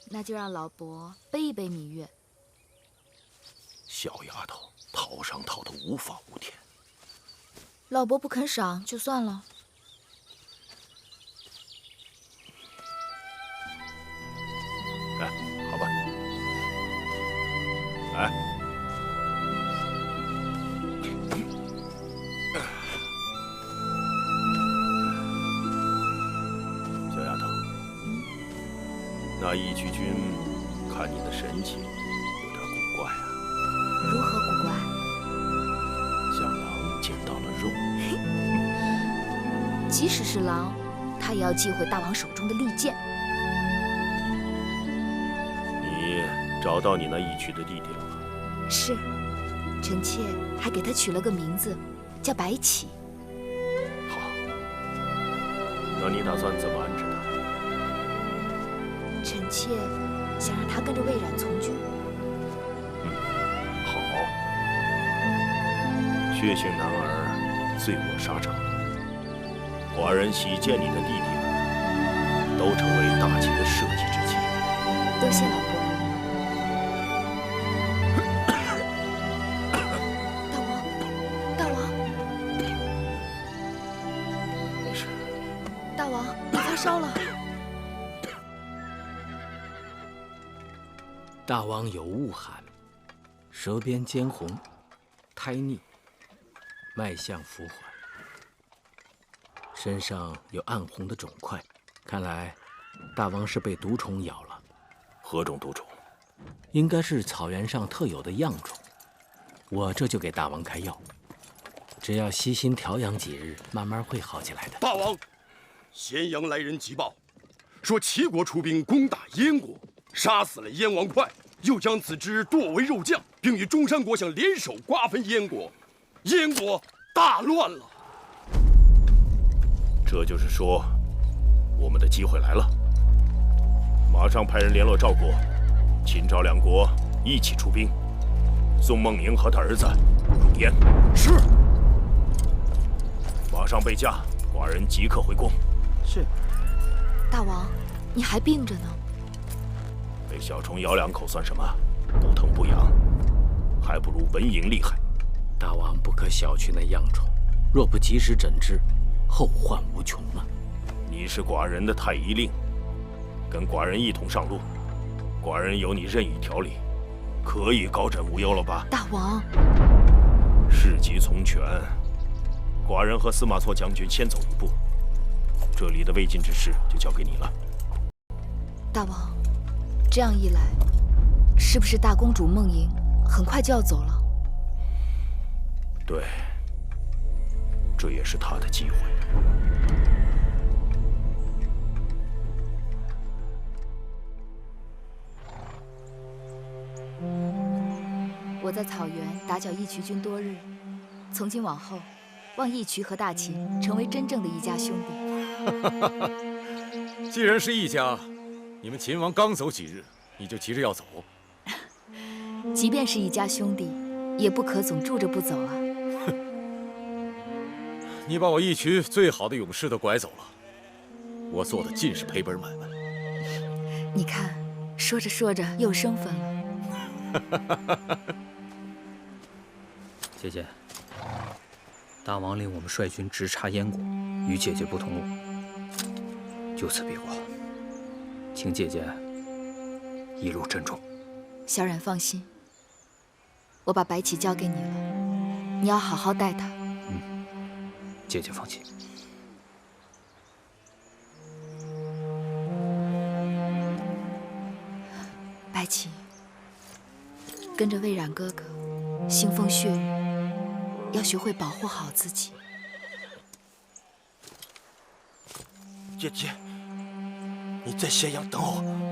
那就让老伯背一背芈月。小丫头，讨赏讨得无法无天。老伯不肯赏就算了。哎，好吧。哎，小丫头，那义渠君看你的神情有点古怪啊。如何古怪？像狼捡到了肉。即使是狼，他也要忌讳大王手中的利剑。你找到你那义渠的弟弟了吗？是，臣妾还给他取了个名字，叫白起。好，那你打算怎么安置他？臣妾想让他跟着魏冉从军。好，血性男儿，罪恶沙场。寡人喜见你的弟弟们都成为大秦的社稷之器。多谢老伯。大王，没事。大王，你发烧了。大王有恶寒，舌边尖红，苔腻，脉象浮缓，身上有暗红的肿块，看来大王是被毒虫咬了。何种毒虫？应该是草原上特有的恙虫。我这就给大王开药，只要悉心调养几日，慢慢会好起来的。大王，咸阳来人急报，说齐国出兵攻打燕国，杀死了燕王哙，又将子之剁为肉酱，并与中山国相联手瓜分燕国，燕国大乱了。这就是说，我们的机会来了。马上派人联络赵国、秦赵两国一起出兵，送孟宁和他儿子入燕。是。马上备驾，寡人即刻回宫。是。大王，你还病着呢。被小虫咬两口算什么？不疼不痒，还不如蚊蝇厉害。大王不可小觑那恙虫，若不及时诊治，后患无穷啊！你是寡人的太医令，跟寡人一同上路，寡人有你任意调理，可以高枕无忧了吧？大王，事急从权，寡人和司马错将军先走一步，这里的未尽之事就交给你了。大王，这样一来，是不是大公主孟莹很快就要走了？对，这也是她的机会。我在草原打搅义渠君多日，从今往后，望义渠和大秦成为真正的一家兄弟。既然是一家，你们秦王刚走几日，你就急着要走？即便是一家兄弟，也不可总住着不走啊！你把我义渠最好的勇士都拐走了，我做的尽是赔本买卖。你看，说着说着又生分了。姐姐，大王令我们率军直插燕国，与姐姐不同路，就此别过，请姐姐一路珍重。小冉放心，我把白起交给你了，你要好好待他。姐姐放心。白起，跟着魏冉哥哥，腥风血雨，要学会保护好自己。姐姐，你在咸阳等我。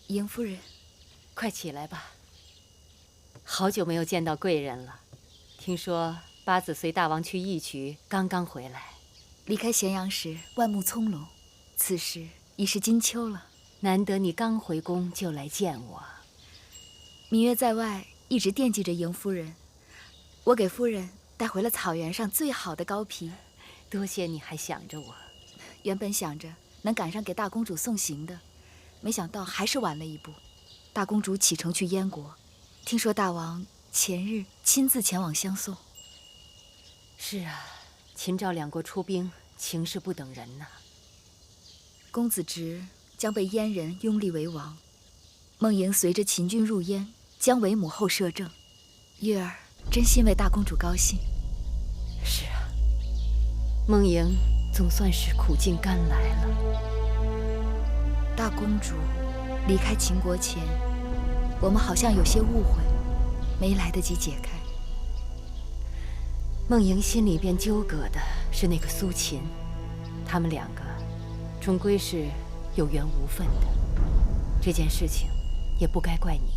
迎夫人，快起来吧。好久没有见到贵人了。听说八子随大王去义渠，刚刚回来。离开咸阳时万木葱茏，此时已是金秋了。难得你刚回宫就来见我。芈月在外一直惦记着迎夫人，我给夫人带回了草原上最好的羔皮。多谢你还想着我。原本想着能赶上给大公主送行的。没想到还是晚了一步。大公主启程去燕国，听说大王前日亲自前往相送。是啊，秦赵两国出兵，情势不等人呐。公子直将被燕人拥立为王，孟莹随着秦军入燕，将为母后摄政。月儿真心为大公主高兴。是啊，孟莹总算是苦尽甘来了。大公主离开秦国前，我们好像有些误会，没来得及解开。孟莹心里边纠葛的是那个苏秦，他们两个终归是有缘无分的。这件事情也不该怪你。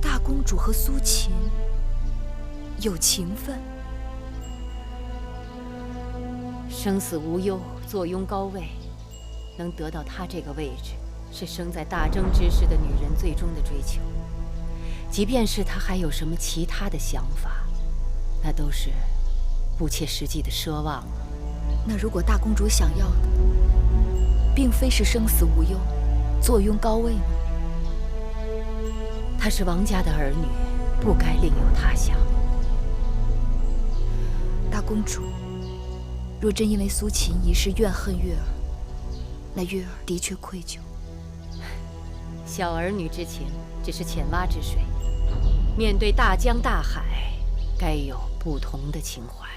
大公主和苏秦有情分，生死无忧，坐拥高位。能得到她这个位置，是生在大征之时的女人最终的追求。即便是她还有什么其他的想法，那都是不切实际的奢望。那如果大公主想要的，并非是生死无忧、坐拥高位吗？她是王家的儿女，不该另有他想。大公主，若真因为苏秦一事怨恨月儿，那月儿的确愧疚。小儿女之情只是浅蛙之水，面对大江大海，该有不同的情怀。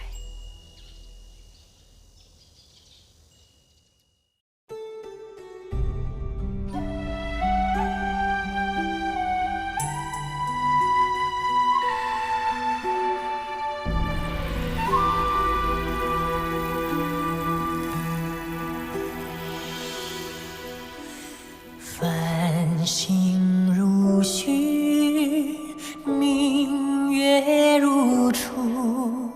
星如许，明月如初，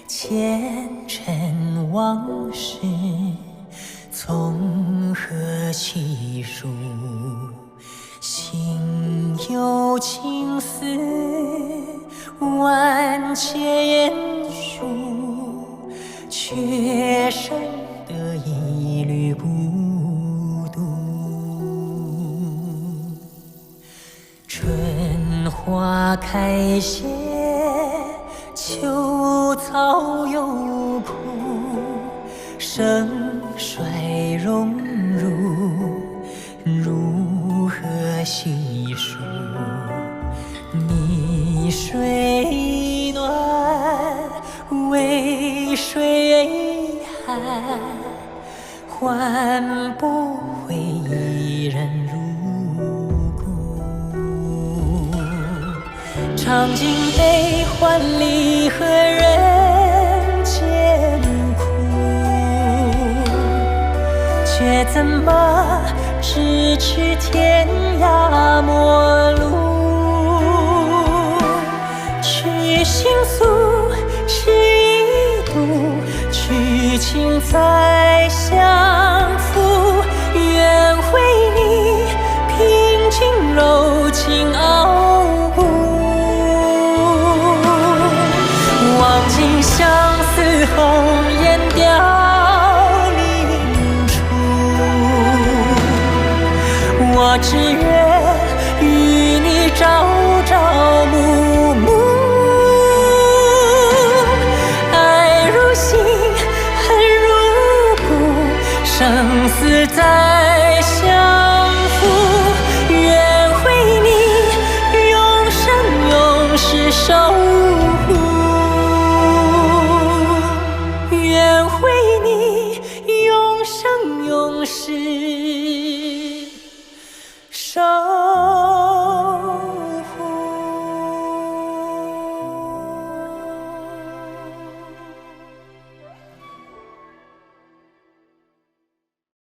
前尘往事从何起数？心有情丝万千束，却生得一缕孤花开谢，秋草又枯，盛衰荣辱，如何细数？你水暖，为谁寒？换不回一人入。尝尽悲欢离也怎么咫尺天涯陌路？去心诉，是一度，去情再相负。愿为你平静柔情傲骨，望尽相思红颜凋零处。我只愿与你朝朝暮暮，爱如心，恨如骨，生死再相负。愿为你永生永世守护，愿为你永生永世